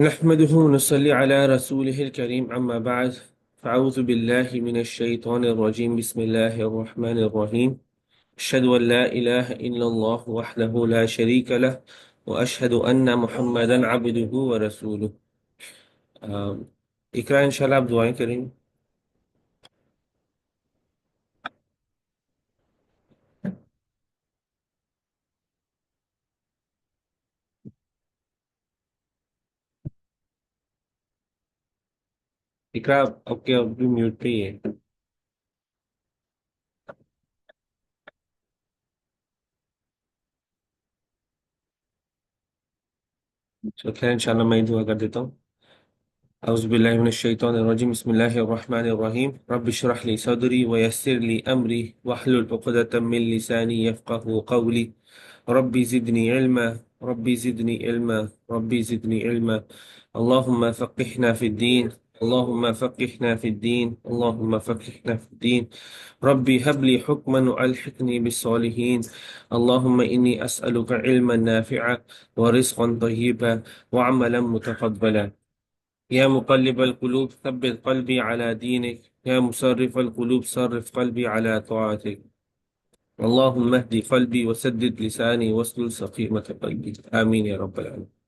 نحمده ونصلي على رسوله الكريم أما بعد فأعوذ بالله من الشيطان الرجيم بسم الله الرحمن الرحيم أشهد أن لا إله إلا الله وحده لا شريك له وأشهد أن محمدا عبده ورسوله اقرأ انشاءاللہ آپ دعائیں کریں گے. اقرأ آپ کے اب بھی میوٹ پہ ہی ہے. تو خیر انشاءاللہ میں ہی دعا کر دیتا ہوں. أعوذ بالله من الشيطان الرجيم بسم الله الرحمن الرحيم رب اشرح لي صدري ويسر لي أمري واحلل عقدة من لساني يفقه قولي ربي زدني علما ربي زدني علما ربي زدني علما اللهم فقهنا في الدين اللهم فقهنا في الدين اللهم فقهنا في الدين ربي هب لي حكما وألحقني بالصالحين اللهم إني أسألك علما نافعا ورزقا طيبا وعملا متقبلا يا مقلب القلوب ثبت قلبي على دينك يا مصرف القلوب صرف قلبي على طاعتك اللهم اهدي قلبي وسدد لساني واسلل سقيمة قلبي آمين يا رب العالمين.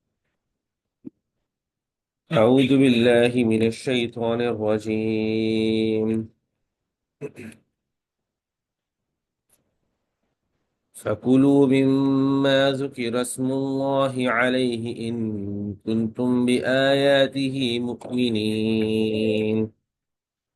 أعوذ بالله من الشيطان الرجيم فكلوا مما ذكر اسم الله عليه إن كنتم بآياته مؤمنين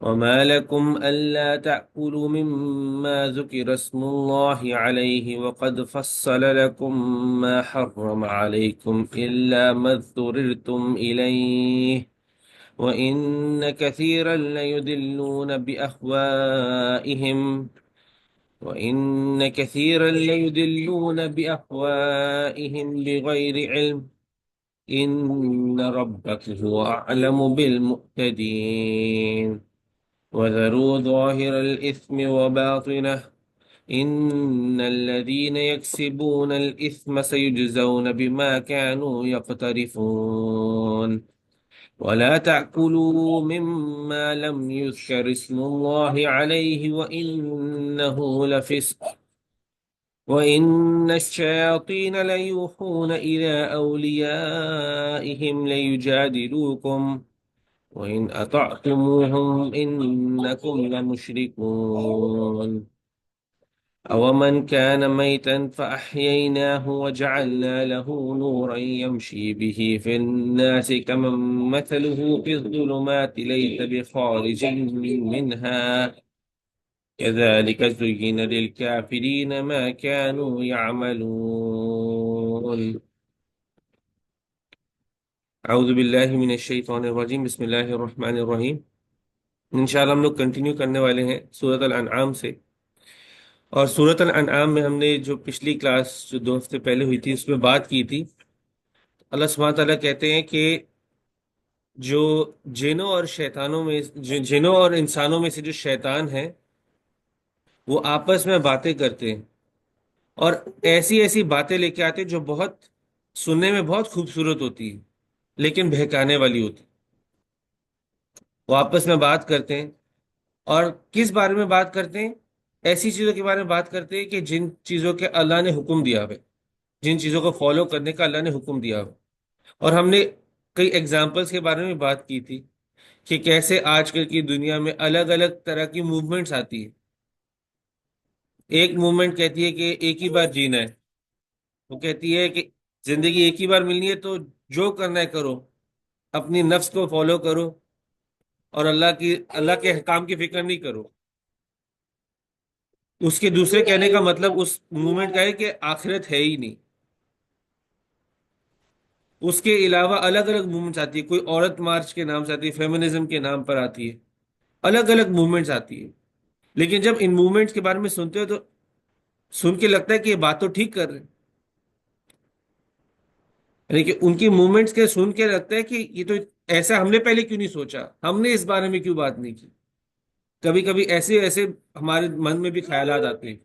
وما لكم ألا تأكلوا مما ذكر اسم الله عليه وقد فصل لكم ما حرم عليكم إلا ما اضطررتم إليه وإن كثيرا ليدلون بأهوائهم بغير علم إن ربك هو أعلم بالمعتدين وذروا ظاهر الإثم وباطنه إن الذين يكسبون الإثم سيجزون بما كانوا يقترفون ولا تأكلوا مما لم يذكر اسم الله عليه وإنه لفسق وإن الشياطين ليوحون إلى أوليائهم ليجادلوكم وإن أطعتموهم إنكم لمشركون أومن كان ميتا فأحييناه وجعلنا له نورا يمشي به في الناس كمن مثله في الظلمات ليس بخارج منها كذلك زين للكافرين ما كانوا يعملون اعوذ باللہ من الشیطان الرجیم بسم اللہ الرحمن الرحیم. انشاءاللہ ہم لوگ کنٹینیو کرنے والے ہیں سورۃ الانعام سے. اور سورۃ الانعام میں ہم نے جو پچھلی کلاس جو 2 ہفتے پہلے ہوئی تھی اس میں بات کی تھی. اللہ سبحانہ تعالیٰ کہتے ہیں کہ جو جنوں اور انسانوں میں سے جو شیطان ہیں وہ آپس میں باتیں کرتے ہیں اور ایسی ایسی باتیں لے کے آتے ہیں جو بہت سننے میں بہت خوبصورت ہوتی ہے لیکن بہکانے والی ہوتی. وہ آپس میں بات کرتے ہیں اور کس بارے میں بات کرتے ہیں؟ ایسی چیزوں کے بارے میں بات کرتے ہیں کہ جن چیزوں کے اللہ نے حکم دیا ہے، جن چیزوں کو فالو کرنے کا اللہ نے حکم دیا ہے. اور ہم نے کئی ایگزامپلس کے بارے میں بات کی تھی کہ کیسے آج کل کی دنیا میں الگ الگ طرح کی موومنٹس آتی ہے. ایک موومنٹ کہتی ہے کہ ایک ہی بار جینا ہے، وہ کہتی ہے کہ زندگی ایک ہی بار ملنی ہے تو جو کرنا ہے کرو، اپنی نفس کو فالو کرو اور اللہ کے احکام کی فکر نہیں کرو. اس کے دوسرے کہنے کا مطلب اس موومنٹ کا ہے کہ آخرت ہے ہی نہیں. اس کے علاوہ الگ الگ موومنٹس آتی ہے، کوئی عورت مارچ کے نام سے آتی ہے، فیمنزم کے نام پر آتی ہے، الگ الگ موومنٹس آتی ہے. لیکن جب ان موومنٹس کے بارے میں سنتے ہو تو سن کے لگتا ہے کہ یہ بات تو ٹھیک کر رہے ہیں، یعنی کہ ان کی موومنٹس کے سن کے لگتا ہے کہ یہ تو ایسا ہم نے پہلے کیوں نہیں سوچا، ہم نے اس بارے میں کیوں بات نہیں کی. کبھی کبھی ایسے ایسے ہمارے من میں بھی خیالات آتے ہیں.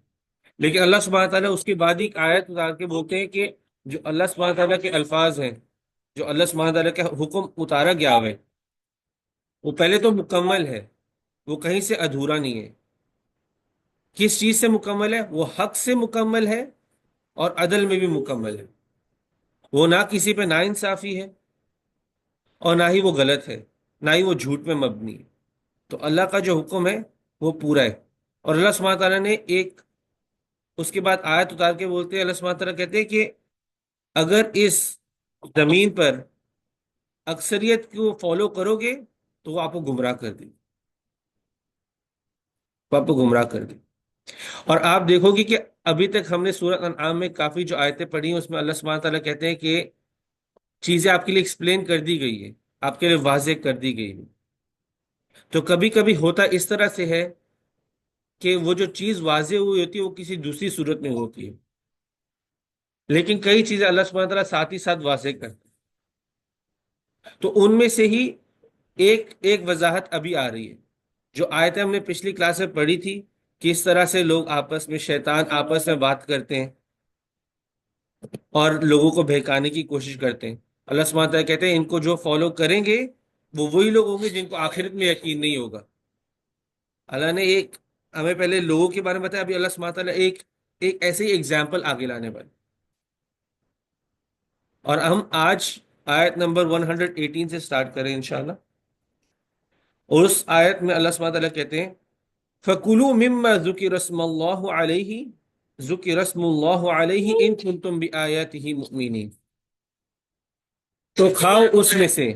لیکن اللہ سبحانہ تعالیٰ اس کے بعد ایک آیت اتار کے بولتے ہیں کہ جو اللہ سبحانہ تعالیٰ کے الفاظ ہیں جو اللہ سبحانہ تعالیٰ کا حکم اتارا گیا ہے وہ پہلے تو مکمل ہے، وہ کہیں سے ادھورا نہیں ہے۔ کس چیز سے مکمل ہے؟ وہ حق سے مکمل ہے اور عدل میں بھی مکمل ہے۔ وہ نہ کسی پہ نا انصافی ہے اور نہ ہی وہ غلط ہے، نہ ہی وہ جھوٹ میں مبنی ہے۔ تو اللہ کا جو حکم ہے وہ پورا ہے۔ اور اللہ سبحانہ تعالیٰ نے ایک اس کے بعد آیت اتار کے بولتے ہیں، اللہ سبحانہ تعالیٰ کہتے ہیں کہ اگر اس زمین پر اکثریت کو فالو کرو گے تو وہ آپ کو گمراہ کر دے، وہ آپ کو گمراہ کر دے۔ اور آپ دیکھو گے کہ ابھی تک ہم نے سورۃ انعام میں کافی جو آیتیں پڑھی ہیں اس میں اللہ سبحانہ تعالیٰ کہتے ہیں کہ چیزیں آپ کے لیے ایکسپلین کر دی گئی ہے، آپ کے لیے واضح کر دی گئی ہے۔ تو کبھی کبھی ہوتا اس طرح سے ہے کہ وہ جو چیز واضح ہوئی ہوتی ہے وہ کسی دوسری صورت میں ہوتی ہے، لیکن کئی چیزیں اللہ سبحانہ تعالیٰ ساتھ ہی ساتھ واضح کرتے ہیں۔ تو ان میں سے ہی ایک ایک وضاحت ابھی آ رہی ہے، جو آیتیں ہم نے پچھلی کلاس میں پڑھی تھی، کس طرح سے لوگ آپس میں، شیطان آپس میں بات کرتے ہیں اور لوگوں کو بہکانے کی کوشش کرتے ہیں۔ اللہ سبحانہ تعالیٰ کہتے ہیں ان کو جو فالو کریں گے وہ وہی لوگ ہوں گے جن کو آخرت میں یقین نہیں ہوگا۔ اللہ نے ایک ہمیں پہلے لوگوں کے بارے میں بتایا، ابھی اللہ سبحانہ تعالیٰ ایک ایک ایسے ہی ایگزامپل آگے لانے والے۔ اور ہم آج آیت نمبر 118 سے سٹارٹ کریں انشاءاللہ۔ اور اس آیت میں اللہ سبحانہ تعالیٰ کہتے ہیں فَكُلُوا مِمَّا ذُكِرَ اسْمُ اللَّهُ عَلَيْهِ ذُكِرَ اسْمُ اللَّهُ عَلَيْهِ إِن كُنتُم بِآيَاتِهِ مُؤْمِنِينَ۔ تو کھاؤ اس میں سے،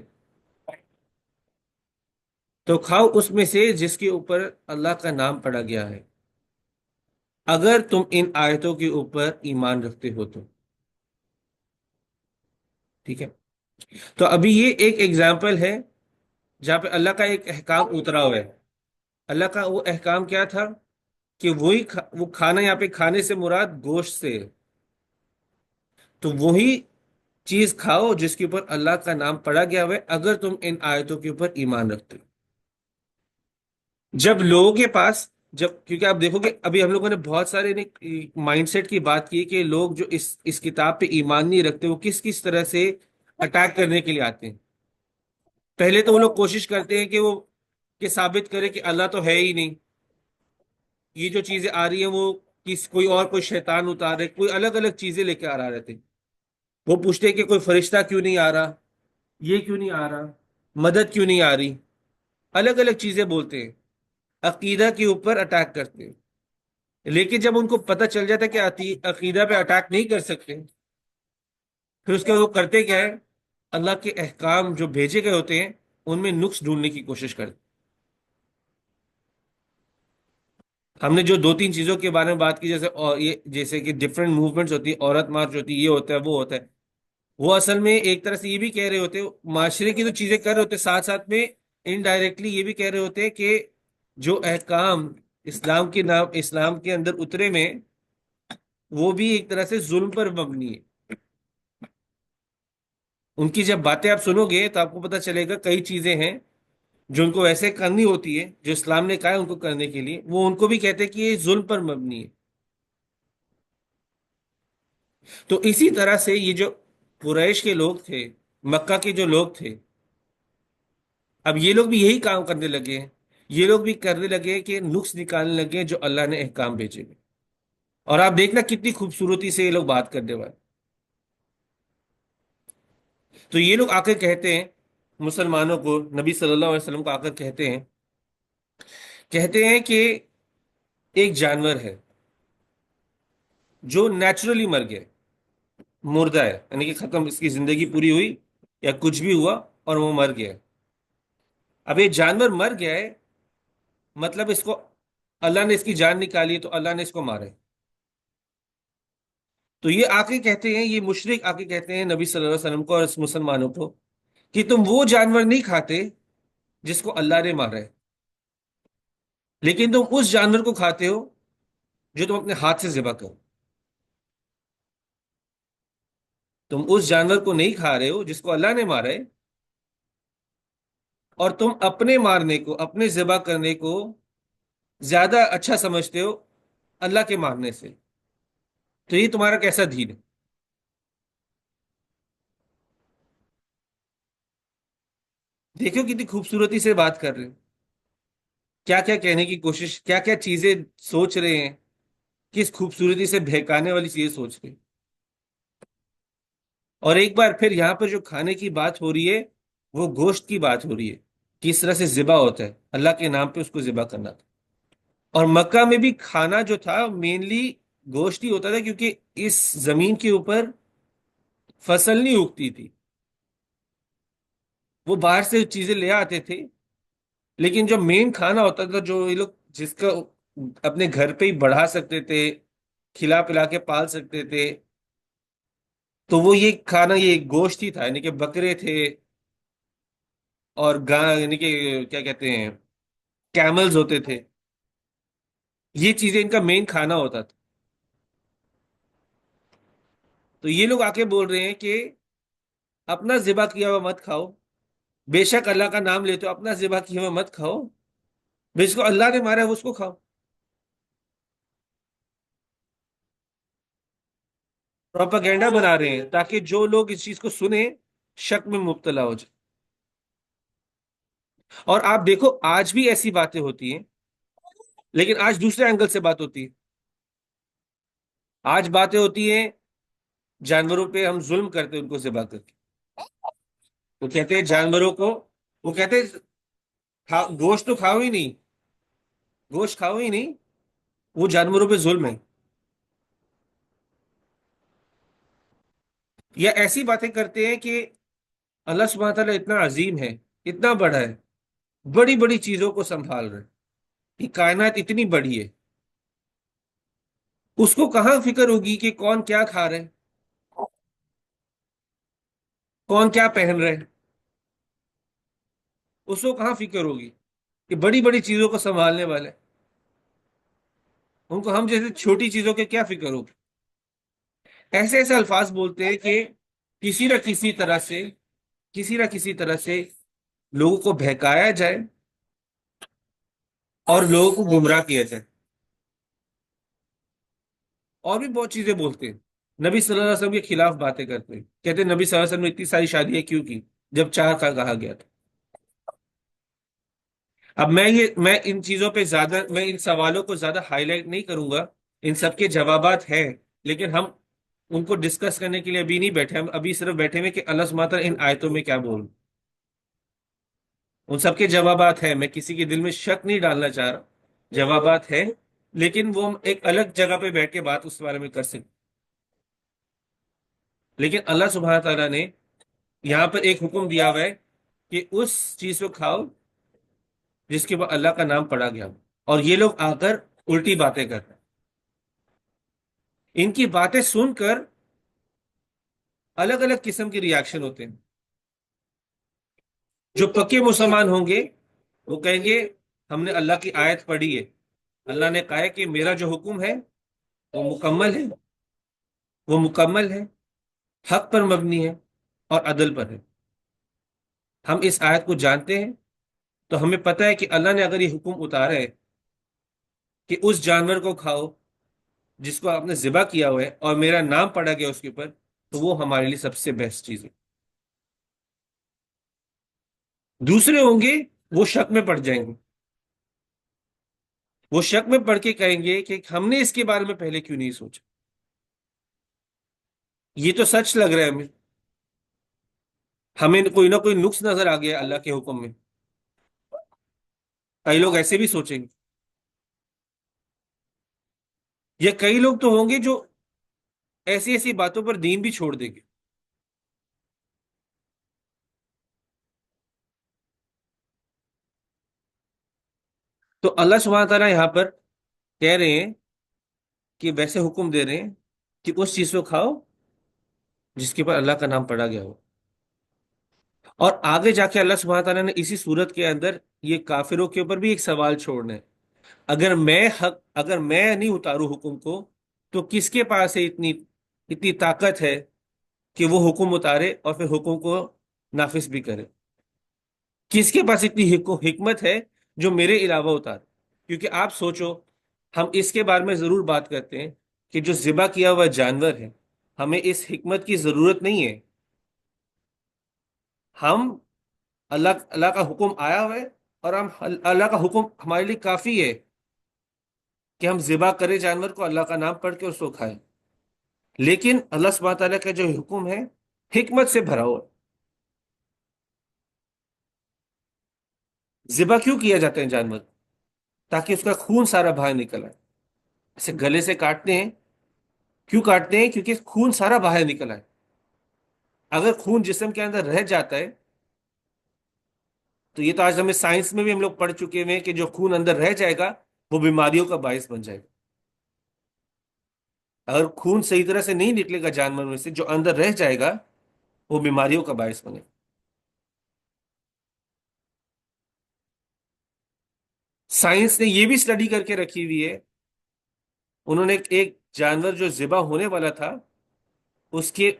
تو کھاؤ اس میں سے جس کے اوپر اللہ کا نام پڑا گیا ہے، اگر تم ان آیتوں کے اوپر ایمان رکھتے ہو تو۔ ٹھیک ہے؟ تو ابھی یہ ایک ایگزامپل ہے جہاں پہ اللہ کا ایک احکام اترا ہوا ہے۔ اللہ کا وہ احکام کیا تھا کہ وہ کھانا، یہاں پہ کھانے سے مراد گوشت سے ہے۔ تو وہی چیز کھاؤ جس کے اوپر اللہ کا نام پڑا گیا ہوا ہے، اگر تم ان آیتوں کے اوپر ایمان رکھتے ہو۔ جب لوگوں کے پاس، کیونکہ آپ دیکھو گے ابھی ہم لوگوں نے بہت سارے مائنڈ سیٹ کی بات کی کہ لوگ جو اس کتاب پہ ایمان نہیں رکھتے وہ کس کس طرح سے اٹیک کرنے کے لیے آتے ہیں۔ پہلے تو وہ لوگ کوشش کرتے ہیں کہ ثابت کرے کہ اللہ تو ہے ہی نہیں، یہ جو چیزیں آ رہی ہیں وہ کوئی شیطان اتار رہے، کوئی الگ الگ چیزیں لے کے آ رہے تھے۔ وہ پوچھتے کہ کوئی فرشتہ کیوں نہیں آ رہا، یہ کیوں نہیں آ رہا، مدد کیوں نہیں آ رہی، الگ الگ چیزیں بولتے ہیں، عقیدہ کے اوپر اٹیک کرتے ہیں۔ لیکن جب ان کو پتہ چل جاتا ہے کہ عقیدہ پہ اٹیک نہیں کر سکتے، پھر اس کے وہ کرتے کیا ہے؟ اللہ کے احکام جو بھیجے گئے ہوتے ہیں ان میں نقص ڈھونڈنے کی کوشش کرتے۔ ہم نے جو دو تین چیزوں کے بارے میں بات کی، جیسے کہ ڈفرینٹ موومنٹس ہوتی ہے، عورت مارچ ہوتی ہے، یہ ہوتا ہے وہ ہوتا ہے، وہ اصل میں ایک طرح سے یہ بھی کہہ رہے ہوتے ہیں، معاشرے کی تو چیزیں کر رہے ہوتے ہیں، ساتھ ساتھ میں انڈائریکٹلی یہ بھی کہہ رہے ہوتے ہیں کہ جو احکام اسلام کے اندر اترے میں، وہ بھی ایک طرح سے ظلم پر مبنی ہے۔ ان کی جب باتیں آپ سنو گے تو آپ کو پتہ چلے گا کئی چیزیں ہیں جو ان کو ویسے کرنی ہوتی ہے، جو اسلام نے کہا ہے ان کو کرنے کے لیے، وہ ان کو بھی کہتے ہیں کہ یہ ظلم پر مبنی ہے۔ تو اسی طرح سے یہ جو قریش کے لوگ تھے، مکہ کے جو لوگ تھے، اب یہ لوگ بھی یہی کام کرنے لگے ہیں۔ یہ لوگ بھی کرنے لگے کہ نقص نکالنے لگے جو اللہ نے احکام بھیجے ہیں۔ اور آپ دیکھنا کتنی خوبصورتی سے یہ لوگ بات کرنے والے۔ تو یہ لوگ آ کر کہتے ہیں مسلمانوں کو، نبی صلی اللہ علیہ وسلم کو آ کر کہتے ہیں کہ ایک جانور ہے جو نیچرلی مر گیا، مردہ ہے، یعنی کہ ختم، اس کی زندگی پوری ہوئی یا کچھ بھی ہوا اور وہ مر گیا۔ اب یہ جانور مر گیا ہے، مطلب اس کو اللہ نے اس کی جان نکالی تو اللہ نے اس کو مارا ہے۔ تو یہ آ کے کہتے ہیں، یہ مشرک آ کے کہتے ہیں نبی صلی اللہ علیہ وسلم کو اور اس مسلمانوں کو کہ تم وہ جانور نہیں کھاتے جس کو اللہ نے مارا ہے، لیکن تم اس جانور کو کھاتے ہو جو تم اپنے ہاتھ سے ذبح کرو۔ تم اس جانور کو نہیں کھا رہے ہو جس کو اللہ نے مارا ہے، اور تم اپنے مارنے کو، اپنے ذبح کرنے کو زیادہ اچھا سمجھتے ہو اللہ کے مارنے سے۔ تو یہ تمہارا کیسا دین ہے؟ دیکھو کتنی خوبصورتی سے بات کر رہے ہیں، کیا کیا کہنے کی کوشش، کیا کیا چیزیں سوچ رہے ہیں، کس خوبصورتی سے بہکانے والی چیزیں سوچ رہے ہیں۔ اور ایک بار پھر یہاں پر جو کھانے کی بات ہو رہی ہے، وہ گوشت کی بات ہو رہی ہے، کس طرح سے ذبح ہوتا ہے، اللہ کے نام پہ اس کو ذبح کرنا تھا۔ اور مکہ میں بھی کھانا جو تھا مینلی گوشت ہی ہوتا تھا، کیونکہ اس زمین کے اوپر فصل نہیں اگتی تھی، وہ باہر سے چیزیں لے آتے تھے، لیکن جو مین کھانا ہوتا تھا، جو یہ لوگ جس کا اپنے گھر پہ ہی بڑھا سکتے تھے، کھلا پلا کے پال سکتے تھے، تو وہ یہ کھانا یہ گوشت ہی تھا، یعنی کہ بکرے تھے، اور گاں یعنی کہ کیا کہتے ہیں، کیملز ہوتے تھے، یہ چیزیں ان کا مین کھانا ہوتا تھا۔ تو یہ لوگ آ کے بول رہے ہیں کہ اپنا ذبح کیا ہوا مت کھاؤ، بے شک اللہ کا نام لیتے ہو، اپنا ذبح کیا ہوا مت کھاؤ، جس کو اللہ نے مارا ہے اس کو کھاؤ۔ پروپاگینڈا بنا رہے ہیں تاکہ جو لوگ اس چیز کو سنیں شک میں مبتلا ہو جائے۔ اور آپ دیکھو آج بھی ایسی باتیں ہوتی ہیں، لیکن آج دوسرے اینگل سے بات ہوتی ہے۔ آج باتیں ہوتی ہیں جانوروں پہ ہم ظلم کرتے ہیں ان کو ذبح کر کے، وہ کہتے ہیں جانوروں کو، وہ کہتے ہیں گوشت تو کھاؤ ہی نہیں، گوشت کھاؤ ہی نہیں، وہ جانوروں پہ ظلم ہے۔ یا ایسی باتیں کرتے ہیں کہ اللہ سبحانہ تعالیٰ اتنا عظیم ہے، اتنا بڑا ہے، بڑی بڑی چیزوں کو سنبھال رہے ہیں، یہ کائنات اتنی بڑی ہے، اس کو کہاں فکر ہوگی کہ کون کیا کھا رہے ہیں، کون کیا پہن رہے ہیں، اس کو کہاں فکر ہوگی کہ بڑی بڑی چیزوں کو سنبھالنے والے، ان کو ہم جیسے چھوٹی چیزوں کے کیا فکر ہوگی۔ ایسے ایسے الفاظ بولتے ہیں کہ کسی نہ کسی طرح سے، کسی نہ کسی طرح سے لوگوں کو بہکایا جائے اور لوگوں کو گمراہ کیا جائے۔ اور بھی بہت چیزیں بولتے ہیں، نبی صلی اللہ علیہ وسلم کے خلاف باتیں کرتے ہیں، کہتے ہیں نبی صلی اللہ علیہ وسلم نے اتنی ساری شادیاں کیوں کی جب چار کا کہا گیا تھا۔ اب میں ان چیزوں پہ زیادہ، میں ان سوالوں کو زیادہ ہائی لائٹ نہیں کروں گا، ان سب کے جوابات ہیں، لیکن ہم ان کو ڈسکس کرنے کے لیے ابھی نہیں بیٹھے، ہم ابھی صرف بیٹھے ہوئے کہ اللہ سبحانہ تعالیٰ ان آیتوں میں کیا بول، ان سب کے جوابات ہیں، میں کسی کے دل میں شک نہیں ڈالنا چاہ رہا، جوابات ہیں، لیکن وہ ہم ایک الگ جگہ پہ بیٹھ کے بات اس بارے میں کر سکتے۔ لیکن اللہ سبحانہ تعالیٰ نے یہاں پر ایک حکم دیا ہوا ہے کہ اس چیز کو کھاؤ جس کے بعد اللہ کا نام پڑا گیا ہو، اور یہ لوگ آ کر الٹی باتیں کرتے ہیں، ان کی باتیں سن کر الگ الگ قسم کے ریاکشن ہوتے ہیں۔ جو پکے مسلمان ہوں گے وہ کہیں گے ہم نے اللہ کی آیت پڑھی ہے، اللہ نے کہا ہے کہ میرا جو حکم ہے وہ مکمل ہے، وہ مکمل ہے، حق پر مبنی ہے اور عدل پر ہے، ہم اس آیت کو جانتے ہیں، تو ہمیں پتہ ہے کہ اللہ نے اگر یہ حکم اتارا ہے کہ اس جانور کو کھاؤ جس کو آپ نے ذبح کیا ہوا ہے اور میرا نام پڑا گیا اس کے اوپر، تو وہ ہمارے لیے سب سے بیسٹ چیز ہے۔ دوسرے ہوں گے وہ شک میں پڑ جائیں گے، وہ شک میں پڑھ کے کہیں گے کہ ہم نے اس کے بارے میں پہلے کیوں نہیں سوچا، یہ تو سچ لگ رہا ہے ہمیں، ہمیں کوئی نہ کوئی نقص نظر آ گیا اللہ کے حکم میں۔ کئی لوگ ایسے بھی سوچیں گے، یا کئی لوگ تو ہوں گے جو ایسی ایسی باتوں پر دین بھی چھوڑ دیں گے۔ تو اللہ سبحانہ تعالیٰ یہاں پر کہہ رہے ہیں کہ ویسے حکم دے رہے ہیں کہ اس چیز کو کھاؤ جس کے اوپر اللہ کا نام پڑا گیا ہو۔ اور آگے جا کے اللہ سبحانہ تعالیٰ نے اسی صورت کے اندر یہ کافروں کے اوپر بھی ایک سوال چھوڑنا ہے، اگر میں نہیں اتاروں حکم کو، تو کس کے پاس ہے اتنی اتنی طاقت ہے کہ وہ حکم اتارے اور پھر حکم کو نافذ بھی کرے، کس کے پاس اتنی حکمت ہے جو میرے علاوہ اتارے؟ کیونکہ آپ سوچو، ہم اس کے بارے میں ضرور بات کرتے ہیں کہ جو ذبح کیا ہوا جانور ہے، ہمیں اس حکمت کی ضرورت نہیں ہے، ہم اللہ اللہ کا حکم آیا ہوا ہے، اور ہم اللہ کا حکم ہمارے لیے کافی ہے کہ ہم ذبح کریں جانور کو، اللہ کا نام پڑھ کے اس کو کھائیں۔ لیکن اللہ سبحانہ تعالیٰ کا جو حکم ہے حکمت سے بھرا ہوا ہے۔ ذبح کیوں کیا جاتا ہے جانور؟ تاکہ اس کا خون سارا باہر نکل آئے۔ اسے گلے سے کاٹتے ہیں، کیوں کاٹتے ہیں؟ کیونکہ خون سارا باہر نکل آئے۔ اگر خون جسم کے اندر رہ جاتا ہے، تو یہ تو آج ہمیں سائنس میں بھی ہم لوگ پڑھ چکے ہوئے ہیں کہ جو خون اندر رہ جائے گا وہ بیماریوں کا باعث بن جائے گا۔ اگر خون صحیح طرح سے نہیں نکلے گا جانور میں سے، جو اندر رہ جائے گا وہ بیماریوں کا باعث بنے گا۔ سائنس نے یہ بھی اسٹڈی کر کے رکھی ہوئی ہے، انہوں نے ایک جانور جو ذبح ہونے والا تھا اس کے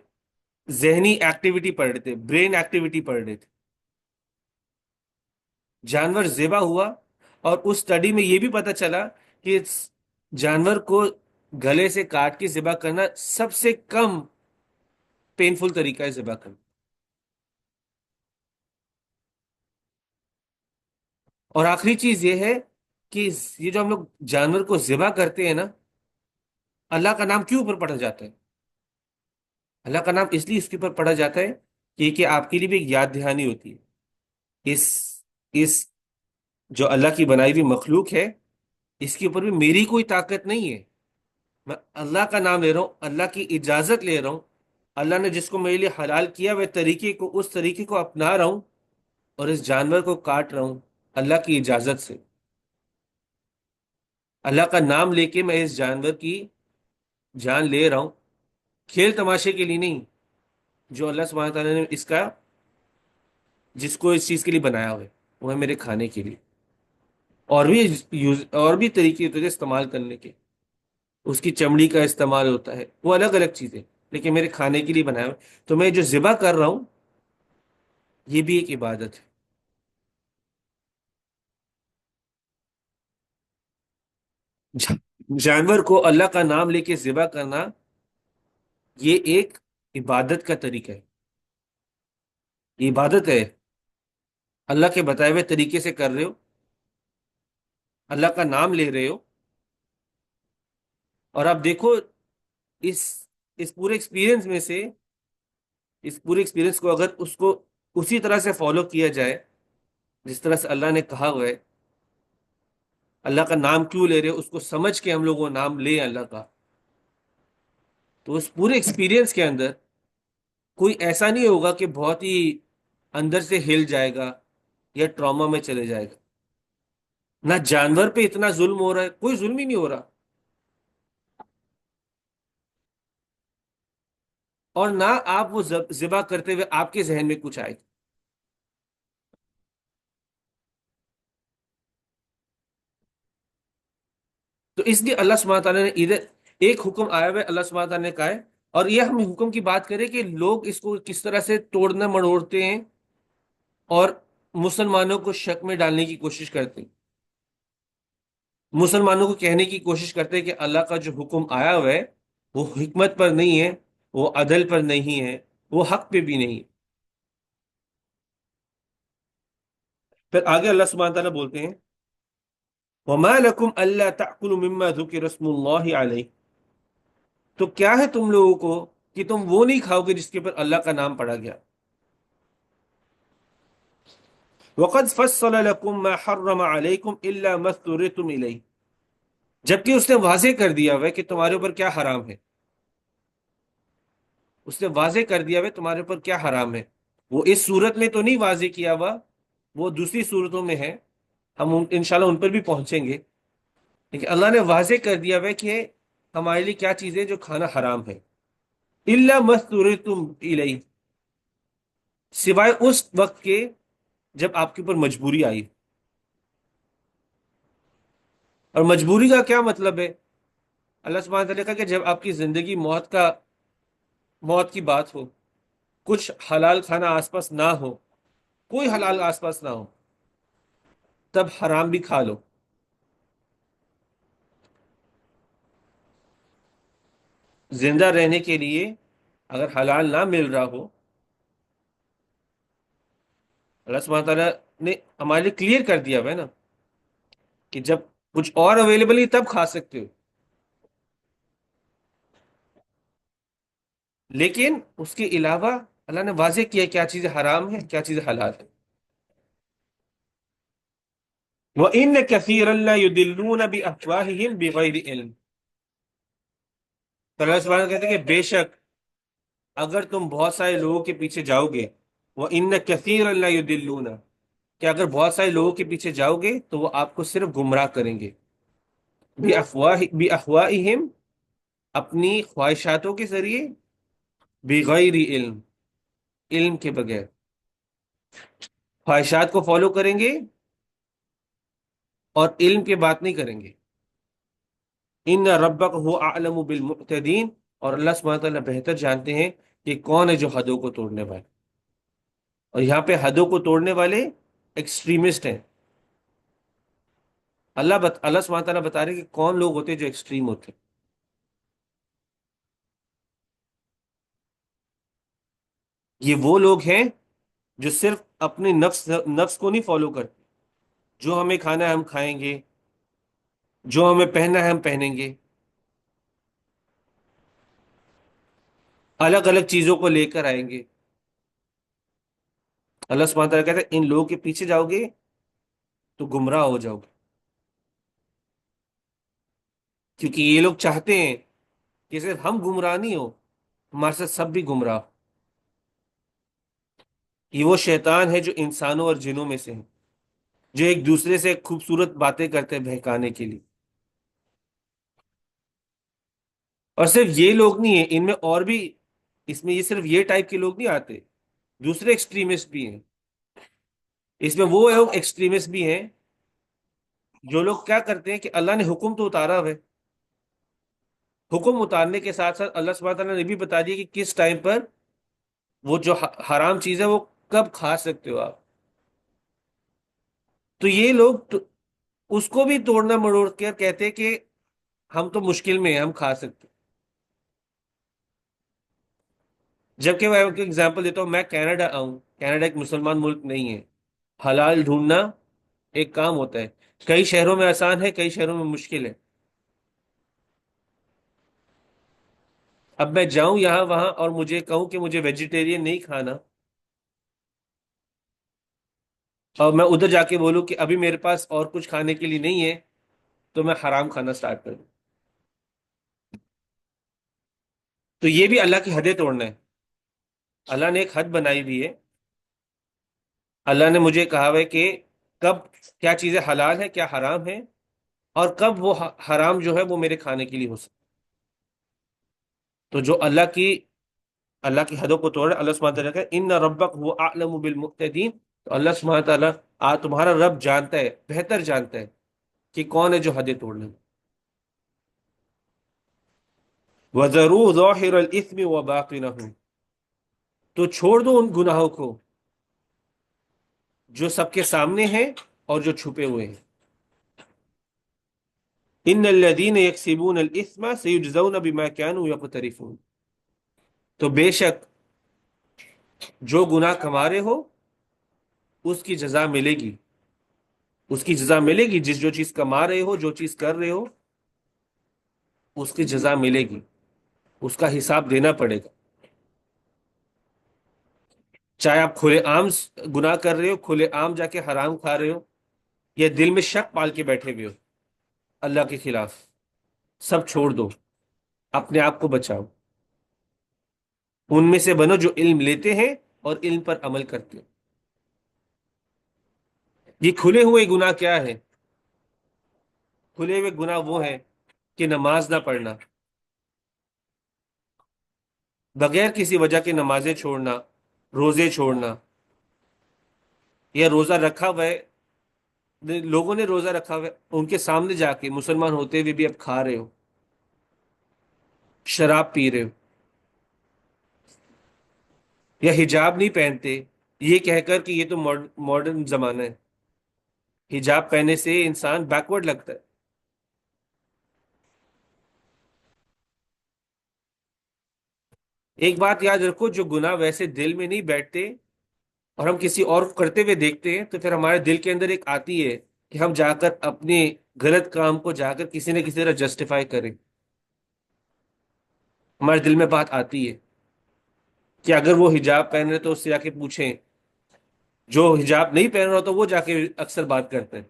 ذہنی ایکٹیویٹی پڑھ رہے تھے، برین ایکٹیویٹی پڑھ رہے تھے۔ جانور ذبح ہوا، اور اس اسٹڈی میں یہ بھی پتا چلا کہ اس جانور کو گلے سے کاٹ کے ذبح کرنا سب سے کم پینفل طریقہ ہے ذبح کرنا۔ اور آخری چیز یہ ہے کہ یہ جو ہم لوگ جانور کو ذبح کرتے ہیں نا، اللہ کا نام کیوں اوپر پڑھا جاتا ہے؟ اللہ کا نام اس لیے اس کے اوپر پڑھا جاتا ہے کہ آپ کے لیے بھی ایک یاد دہانی ہوتی ہے۔ اس اس جو اللہ کی بنائی ہوئی مخلوق ہے، اس کے اوپر بھی میری کوئی طاقت نہیں ہے۔ میں اللہ کا نام لے رہا ہوں، اللہ کی اجازت لے رہا ہوں، اللہ نے جس کو میرے لیے حلال کیا وہ طریقے کو، اس طریقے کو اپنا رہا ہوں، اور اس جانور کو کاٹ رہا ہوں اللہ کی اجازت سے۔ اللہ کا نام لے کے میں اس جانور کی جان لے رہا ہوں، کھیل تماشے کے لیے نہیں۔ جو اللہ سبحانہ تعالیٰ نے اس کا، جس کو اس چیز کے لیے بنایا ہوا ہے، وہ ہے میرے کھانے کے لیے۔ اور بھی طریقے ہوتے ہیں استعمال کرنے کے، اس کی چمڑی کا استعمال ہوتا ہے، وہ الگ الگ چیزیں، لیکن میرے کھانے کے لیے بنایا ہوا ہے۔ تو میں جو ذبح کر رہا ہوں یہ بھی ایک عبادت ہے۔ جانور کو اللہ کا نام لے کے ذبح کرنا یہ ایک عبادت کا طریقہ ہے، یہ عبادت ہے۔ اللہ کے بتائے ہوئے طریقے سے کر رہے ہو، اللہ کا نام لے رہے ہو، اور آپ دیکھو اس اس پورے ایکسپیرینس میں سے، اس پورے ایکسپیرینس کو اگر اس کو اسی طرح سے فالو کیا جائے جس طرح سے اللہ نے کہا ہوا ہے، اللہ کا نام کیوں لے رہے ہو اس کو سمجھ کے ہم لوگ وہ نام لیں اللہ کا، تو اس پورے ایکسپیرینس کے اندر کوئی ایسا نہیں ہوگا کہ بہت ہی اندر سے ہل جائے گا یا ٹراما میں چلے جائے گا۔ نہ جانور پہ اتنا ظلم ہو رہا ہے، کوئی ظلم ہی نہیں ہو رہا، اور نہ آپ وہ ذبح کرتے ہوئے آپ کے ذہن میں کچھ آئے۔ تو اس لیے اللہ سبحانہ تعالیٰ نے ادھر ایک حکم آیا ہوا ہے، اللہ سبحانہ تعالیٰ نے کہا ہے، اور یہ ہم حکم کی بات کریں کہ لوگ اس کو کس طرح سے توڑنا مڑوڑتے ہیں اور مسلمانوں کو شک میں ڈالنے کی کوشش کرتے ہیں، مسلمانوں کو کہنے کی کوشش کرتے ہیں کہ اللہ کا جو حکم آیا ہوا ہے وہ حکمت پر نہیں ہے، وہ عدل پر نہیں ہے، وہ حق پہ بھی نہیں ہے۔ پھر آگے اللہ سبحانہ تعالیٰ بولتے ہیں وَمَا لَكُمْ أَلَّا تَأْكُلُوا مِمَّا ذُكِرَ اسْمُ اللَّهِ عَلَيْهِ، تو کیا ہے تم لوگوں کو کہ تم وہ نہیں کھاؤ گے جس کے اوپر اللہ کا نام پڑا گیا۔ وَقَدْ فَصَّلَ لَكُمْ مَا حَرَّمَ عَلَيْكُمْ إِلَّا مَا اضْطُرِرْتُمْ إِلَيْهِ، جبکہ اس نے واضح کر دیا ہوا ہے کہ تمہارے اوپر کیا حرام ہے، اس نے واضح کر دیا ہوا ہے تمہارے اوپر کیا حرام ہے۔ وہ اس صورت میں تو نہیں واضح کیا ہوا، وہ دوسری صورتوں میں ہے، ہم انشاءاللہ ان پر بھی پہنچیں گے، لیکن اللہ نے واضح کر دیا ہوا ہے کہ ہمارے لیے کیا چیزیں جو کھانا حرام ہے۔ الا مستورتم الیہ، سوائے اس وقت کے جب آپ کے اوپر مجبوری آئی۔ اور مجبوری کا کیا مطلب ہے؟ اللہ سبحانہ تعالیٰ نے کہا کہ جب آپ کی زندگی موت کی بات ہو، کچھ حلال کھانا آس پاس نہ ہو، کوئی حلال آس پاس نہ ہو، تب حرام بھی کھا لو۔ زندہ رہنے کے لیے اگر حلال نہ مل رہا ہو اللہ سبحانہ تعالیٰ نے ہمارے لیے کلیئر کر دیا ہوا ہے نا کہ جب کچھ اور اویلیبل ہے تب کھا سکتے ہو، لیکن اس کے علاوہ اللہ نے واضح کیا کیا چیزیں حرام ہے کیا چیزیں حلال ہے۔ وَإِنَّ كَثِيرًا لَّيُضِلُّونَ بِأَفْوَاهِهِمْ بِغَيْرِ علم، تو اللہ سبحانہ کہتے ہیں کہ بے شک اگر تم بہت سارے لوگوں کے پیچھے جاؤ گے، وَإِنَّ كَثِيرًا لَّيُضِلُّونَ، کہ اگر بہت سارے لوگوں کے پیچھے جاؤ گے تو وہ آپ کو صرف گمراہ کریں گے، بِأَفْوَاهِهِمْ، اپنی خواہشاتوں کے ذریعے، بغیر علم، علم کے بغیر، خواہشات کو فالو کریں گے اور علم کے بات نہیں کریں گے۔ ان ربک هو اعلم بالمعتدین، اور اللہ سبحانہ تعالیٰ بہتر جانتے ہیں کہ کون ہے جو حدوں کو توڑنے والے، اور یہاں پہ حدوں کو توڑنے والے ایکسٹریمسٹ ہیں۔ اللہ سبحانہ تعالیٰ بتا رہے ہیں کہ کون لوگ ہوتے ہیں جو ایکسٹریم ہوتے ہیں۔ یہ وہ لوگ ہیں جو صرف اپنے نفس کو نہیں فالو کرتے، جو ہمیں کھانا ہے ہم کھائیں گے، جو ہمیں پہننا ہے ہم پہنیں گے، الگ الگ چیزوں کو لے کر آئیں گے۔ اللہ سبحانہ تعالیٰ کہتا ہے ان لوگوں کے پیچھے جاؤ گے تو گمراہ ہو جاؤ گے، کیونکہ یہ لوگ چاہتے ہیں کہ صرف ہم گمراہ نہیں ہو، ہمارے ساتھ سب بھی گمراہ ہو۔ یہ وہ شیطان ہے جو انسانوں اور جنوں میں سے ہے، جو ایک دوسرے سے خوبصورت باتیں کرتے ہیں بہکانے کے لیے۔ اور صرف یہ لوگ نہیں ہیں، ان میں اور بھی، اس میں یہ صرف یہ ٹائپ کے لوگ نہیں آتے، دوسرے ایکسٹریمسٹ بھی ہیں۔ اس میں وہ لوگ ایکسٹریمسٹ بھی ہیں جو لوگ کیا کرتے ہیں کہ اللہ نے حکم تو اتارا ہے، حکم اتارنے کے ساتھ ساتھ اللہ سبحانہ تعالیٰ نے بھی بتا دیا کہ کس ٹائم پر وہ جو حرام چیز ہے وہ کب کھا سکتے ہو آپ، تو یہ لوگ اس کو بھی توڑنا مروڑ کر کہتے ہیں کہ ہم تو مشکل میں ہیں ہم کھا سکتے، جبکہ میں آپ کو اگزامپل دیتا ہوں، میں کینیڈا آؤں، کینیڈا ایک مسلمان ملک نہیں ہے، حلال ڈھونڈنا ایک کام ہوتا ہے، کئی شہروں میں آسان ہے کئی شہروں میں مشکل ہے۔ اب میں جاؤں یہاں وہاں اور مجھے کہوں کہ مجھے ویجیٹیرین نہیں کھانا، اور میں ادھر جا کے بولوں کہ ابھی میرے پاس اور کچھ کھانے کے لیے نہیں ہے، تو میں حرام کھانا سٹارٹ کر دوں، تو یہ بھی اللہ کی حدیں توڑنا ہے۔ اللہ نے ایک حد بنائی ہوئی ہے، اللہ نے مجھے کہا ہے کہ کب کیا چیزیں حلال ہے کیا حرام ہے، اور کب وہ حرام جو ہے وہ میرے کھانے کے لیے ہو سکتا، تو جو اللہ کی حدوں کو توڑ، اللہ سبحانہ تعالیٰ کا ان ربک هو اعلم بالمعتدین، تو اللہ سبحانہ تعالیٰ تمہارا رب جانتا ہے، بہتر جانتا ہے کہ کون ہے جو حدیں توڑنے میں۔ وَذَرُوا ظَاهِرَ الْإِثْمِ وَبَاطِنَهُ، تو چھوڑ دو ان گناہوں کو جو سب کے سامنے ہیں اور جو چھپے ہوئے ہیں۔ ان الذين يكسبون الاثم سيجزون بما كانوا يقترفون، تو بے شک جو گناہ کما رہے ہو اس کی جزا ملے گی، اس کی جزا ملے گی، جو چیز کما رہے ہو جو چیز کر رہے ہو اس کی جزا ملے گی، اس کا حساب دینا پڑے گا، چاہے آپ کھلے عام گناہ کر رہے ہو، کھلے عام جا کے حرام کھا رہے ہو، یا دل میں شک پال کے بیٹھے ہوئے ہو اللہ کے خلاف، سب چھوڑ دو، اپنے آپ کو بچاؤ، ان میں سے بنو جو علم لیتے ہیں اور علم پر عمل کرتے ہیں۔ یہ کھلے ہوئے گناہ کیا ہے؟ کھلے ہوئے گناہ وہ ہیں کہ نماز نہ پڑھنا، بغیر کسی وجہ کے نمازیں چھوڑنا، روزے چھوڑنا، یا روزہ رکھا ہوا ہے، لوگوں نے روزہ رکھا ہوا ہے ان کے سامنے جا کے مسلمان ہوتے ہوئے بھی اب کھا رہے ہو، شراب پی رہے ہو، یا حجاب نہیں پہنتے، یہ کہہ کر کہ یہ تو ماڈرن زمانہ ہے، حجاب پہننے سے انسان بیکورڈ لگتا ہے۔ ایک بات یاد رکھو، جو گناہ ویسے دل میں نہیں بیٹھتے اور ہم کسی اور کو کرتے ہوئے دیکھتے ہیں تو پھر ہمارے دل کے اندر ایک آتی ہے کہ ہم جا کر اپنے غلط کام کو جا کر کسی نہ کسی طرح جسٹیفائی کریں. ہمارے دل میں بات آتی ہے کہ اگر وہ حجاب پہن رہے تو اس سے جا کے پوچھیں. جو حجاب نہیں پہن رہا تو وہ جا کے اکثر بات کرتے ہیں.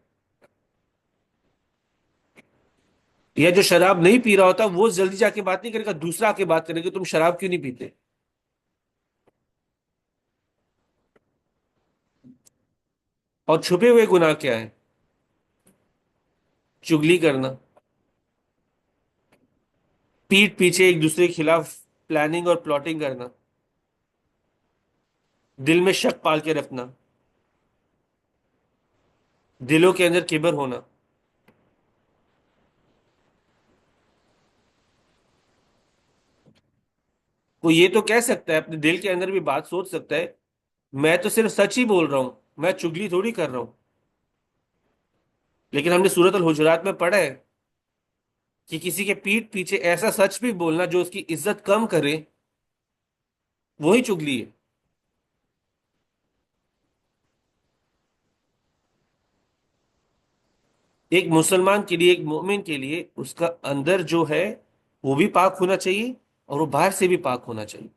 یا جو شراب نہیں پی رہا ہوتا وہ جلدی جا کے بات نہیں کرے گا، دوسرا آ کے بات کرے گا تم شراب کیوں نہیں پیتے. اور چھپے ہوئے گناہ کیا ہے؟ چگلی کرنا، پیٹ پیچھے ایک دوسرے کے خلاف پلاننگ اور پلاٹنگ کرنا، دل میں شک پال کے رکھنا، دلوں کے اندر کبر ہونا. کوئی یہ تو کہہ سکتا ہے، اپنے دل کے اندر بھی بات سوچ سکتا ہے، میں تو صرف سچ ہی بول رہا ہوں، میں چگلی تھوڑی کر رہا ہوں. لیکن ہم نے سورت الحجرات میں پڑھا ہے کہ کسی کے پیٹ پیچھے ایسا سچ بھی بولنا جو اس کی عزت کم کرے، وہی چگلی ہے. ایک مسلمان کے لیے، ایک مومن کے لیے، اس کا اندر جو ہے وہ بھی پاک ہونا چاہیے اور وہ باہر سے بھی پاک ہونا چاہیے.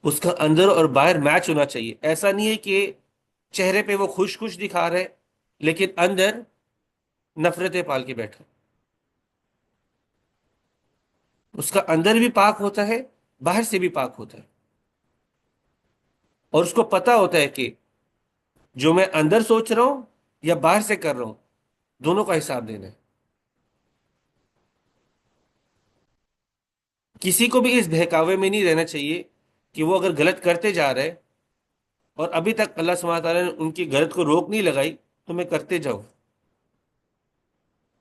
اس کا اندر اور باہر میچ ہونا چاہیے. ایسا نہیں ہے کہ چہرے پہ وہ خوش خوش دکھا رہے لیکن اندر نفرتیں پال کے بیٹھا. اس کا اندر بھی پاک ہوتا ہے، باہر سے بھی پاک ہوتا ہے. اور اس کو پتا ہوتا ہے کہ جو میں اندر سوچ رہا ہوں یا باہر سے کر رہا ہوں، دونوں کا حساب دینا ہے. کسی کو بھی اس بہکاوے میں نہیں رہنا چاہیے کہ وہ اگر غلط کرتے جا رہے اور ابھی تک اللہ سبحانہ تعالیٰ نے ان کی غلط کو روک نہیں لگائی تو میں کرتے جاؤں.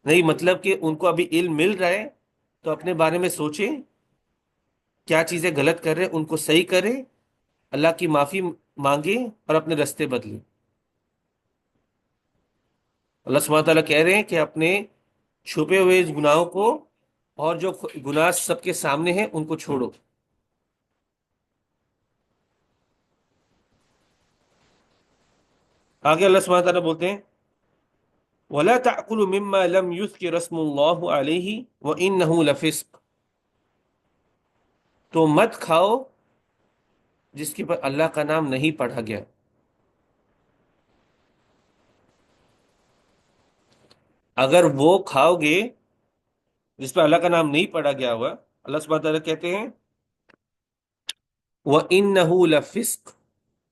نہیں، مطلب کہ ان کو ابھی علم مل رہا ہے تو اپنے بارے میں سوچیں کیا چیزیں غلط کر رہے ہیں، ان کو صحیح کریں، اللہ کی معافی مانگیں اور اپنے رستے بدلیں. اللہ سبحانہ تعالیٰ کہہ رہے ہیں کہ اپنے چھپے ہوئے گناہوں کو اور جو گناہ سب کے سامنے ہیں ان کو چھوڑو. آگے اللہ سبحانہ تعالیٰ بولتے ہیں وَلَا تَأْكُلُوا مِمَّا لَمْ يُذْكِرَ اسْمُ اللَّهِ عَلَيْهِ وَإِنَّهُ لَفِسْقٌ. تو مت کھاؤ جس کے پر اللہ کا نام نہیں پڑھا گیا. اگر وہ کھاؤ گے جس پہ اللہ کا نام نہیں پڑھا گیا ہوا، اللہ سبحانہ تعالیٰ کہتے ہیں وَإِنَّهُ لَفِسْقٌ،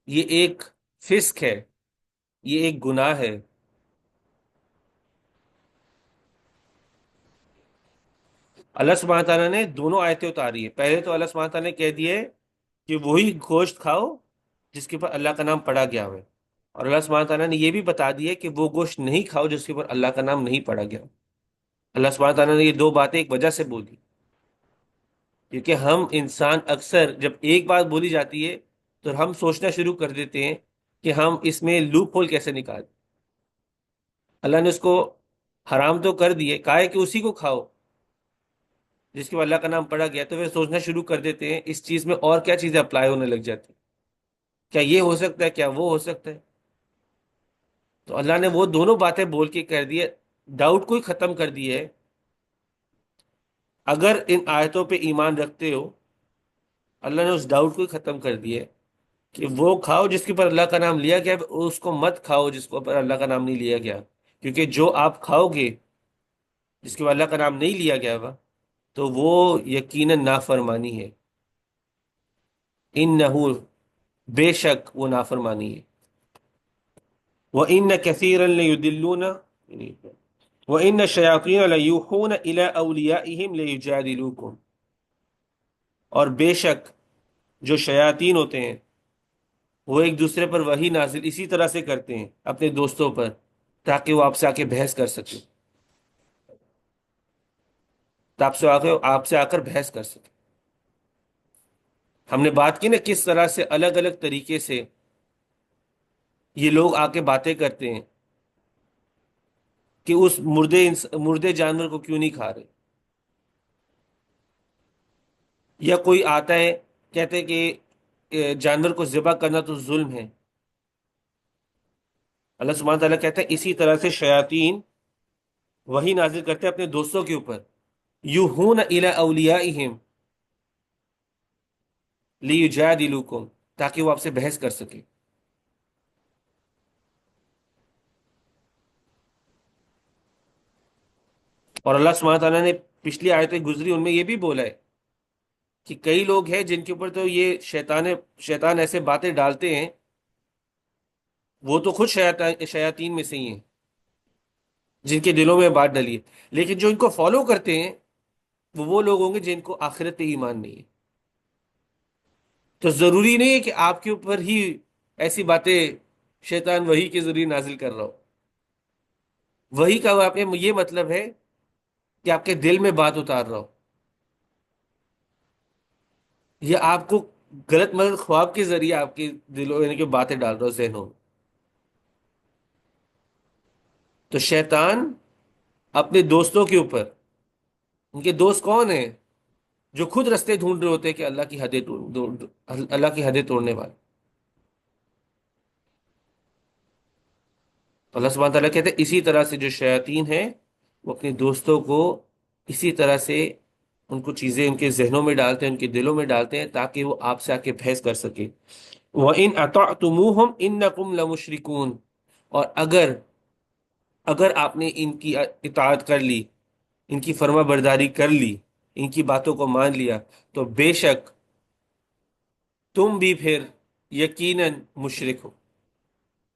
یہ ایک فسق ہے، یہ ایک گناہ ہے. اللہ سبحانہ تعالیٰ نے دونوں آیتیں اتاری ہیں. پہلے تو اللہ سبحانہ تعالیٰ نے کہہ دیا ہے کہ وہی گوشت کھاؤ جس کے اوپر اللہ کا نام پڑھا گیا ہو. اور اللہ سبحانہ تعالیٰ نے یہ بھی بتا دیا ہے کہ وہ گوشت نہیں کھاؤ جس کے اوپر اللہ کا نام نہیں پڑھا گیا ہو. اللہ سبحانہ تعالیٰ نے یہ دو باتیں ایک وجہ سے بولی، کیونکہ ہم انسان اکثر جب ایک بات بولی جاتی ہے تو ہم سوچنا شروع کر دیتے ہیں کہ ہم اس میں لوپ ہول کیسے نکال. اللہ نے اس کو حرام تو کر دیے، کہا ہے کہ اسی کو کھاؤ جس کے اوپر اللہ کا نام پڑھا گیا، تو پھر سوچنا شروع کر دیتے ہیں اس چیز میں اور کیا چیزیں اپلائی ہونے لگ جاتی ہیں. کیا یہ ہو سکتا ہے، کیا وہ ہو سکتا ہے. تو اللہ نے وہ دونوں باتیں بول کے کر دیے، ڈاؤٹ کو ہی ختم کر دی ہے. اگر ان آیتوں پہ ایمان رکھتے ہو، اللہ نے اس ڈاؤٹ کو ہی ختم کر دیا ہے کہ وہ کھاؤ جس کے اوپر اللہ کا نام لیا گیا، اس کو مت کھاؤ جس کے اوپر اللہ کا نام نہیں لیا گیا. کیونکہ جو آپ کھاؤ گے جس کے اوپر اللہ کا نام نہیں لیا گیا ہوا تو وہ یقیناً نافرمانی ہے. انہو، بے شک وہ نافرمانی ہے. وَإِنَّ كَثِيرًا لَيُضِلُّونَ وَإِنَّ الشَّيَاطِينَ لَيُوحُونَ إِلَىٰ أَوْلِيَائِهِمْ لِيُجَادِلُوكُمْ، اور بے شک جو شیاطین ہوتے ہیں وہ ایک دوسرے پر وحی نازل اسی طرح سے کرتے ہیں اپنے دوستوں پر تاکہ وہ آپ سے آ کے بحث کر سکے، آپ سے آ کر بحث کر سکے. ہم نے بات کی نا کس طرح سے الگ الگ طریقے سے یہ لوگ آ کے باتیں کرتے ہیں کہ اس مردے جانور کو کیوں نہیں کھا رہے. یا کوئی آتا ہے کہتے کہ جانور کو ذبح کرنا تو ظلم ہے۔ اللہ سبحانہ تعالیٰ کہتا ہے اسی طرح سے شیاطین وہی نازل کرتے ہیں اپنے دوستوں کے اوپر، یوحون الی اولیائہم لیجادلوکم، تاکہ وہ آپ سے بحث کر سکے۔ اور اللہ سبحانہ تعالیٰ نے پچھلی آیتیں گزری ان میں یہ بھی بولا ہے کہ کئی لوگ ہیں جن کے اوپر تو یہ شیطان ایسے باتیں ڈالتے ہیں، وہ تو خود شیاطین میں سے ہی ہیں جن کے دلوں میں بات ڈلی ہے، لیکن جو ان کو فالو کرتے ہیں وہ لوگ ہوں گے جن کو آخرت پہ ایمان نہیں ہے۔ تو ضروری نہیں ہے کہ آپ کے اوپر ہی ایسی باتیں شیطان وحی کے ذریعے نازل کر رہا ہو۔ وحی کا آپ یہ مطلب ہے کہ آپ کے دل میں بات اتار رہا ہو، یا آپ کو غلط ملت خواب کے ذریعے آپ کے دلوں یعنی کہ باتیں ڈال رہا ہو ذہنوں میں۔ تو شیطان اپنے دوستوں کے اوپر، ان کے دوست کون ہیں؟ جو خود رستے ڈھونڈ رہے ہوتے ہیں کہ اللہ کی حدیں توڑنے والے۔ اللہ سبحانہ تعالیٰ کہتے ہیں اسی طرح سے جو شیاطین ہیں وہ اپنے دوستوں کو اسی طرح سے ان کو چیزیں ان کے ذہنوں میں ڈالتے ہیں، ان کے دلوں میں ڈالتے ہیں تاکہ وہ آپ سے آ کے بحث کر سکے۔ وَإِنْ أَطَعْتُمُوهُمْ إِنَّكُمْ لَمُشْرِكُونَ، اور اگر آپ نے ان کی اطاعت کر لی، ان کی فرما برداری کر لی، ان کی باتوں کو مان لیا، تو بے شک تم بھی پھر یقیناً مشرک ہو۔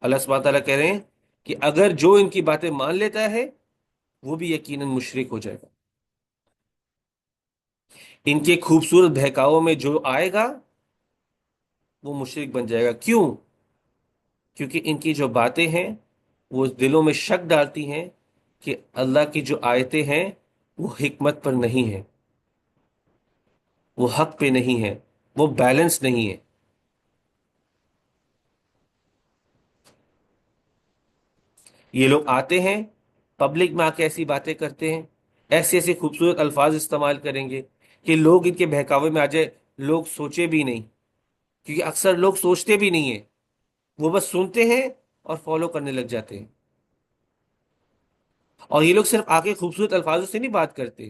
اللہ سبحانہ تعالیٰ کہہ رہے ہیں کہ اگر جو ان کی باتیں مان لیتا ہے وہ بھی یقیناً مشرک ہو جائے گا۔ ان کے خوبصورت بہکاؤں میں جو آئے گا وہ مشرک بن جائے گا۔ کیوں؟ کیونکہ ان کی جو باتیں ہیں وہ دلوں میں شک ڈالتی ہیں کہ اللہ کی جو آیتیں ہیں وہ حکمت پر نہیں ہیں، وہ حق پہ نہیں ہیں، وہ بیلنس نہیں ہے۔ یہ لوگ آتے ہیں پبلک میں آ کے ایسی باتیں کرتے ہیں، ایسے ایسے خوبصورت الفاظ استعمال کریں گے کہ لوگ ان کے بہکاوے میں آ جائے، لوگ سوچے بھی نہیں، کیونکہ اکثر لوگ سوچتے بھی نہیں ہیں، وہ بس سنتے ہیں اور فالو کرنے لگ جاتے ہیں۔ اور یہ لوگ صرف آ کے خوبصورت الفاظوں سے نہیں بات کرتے،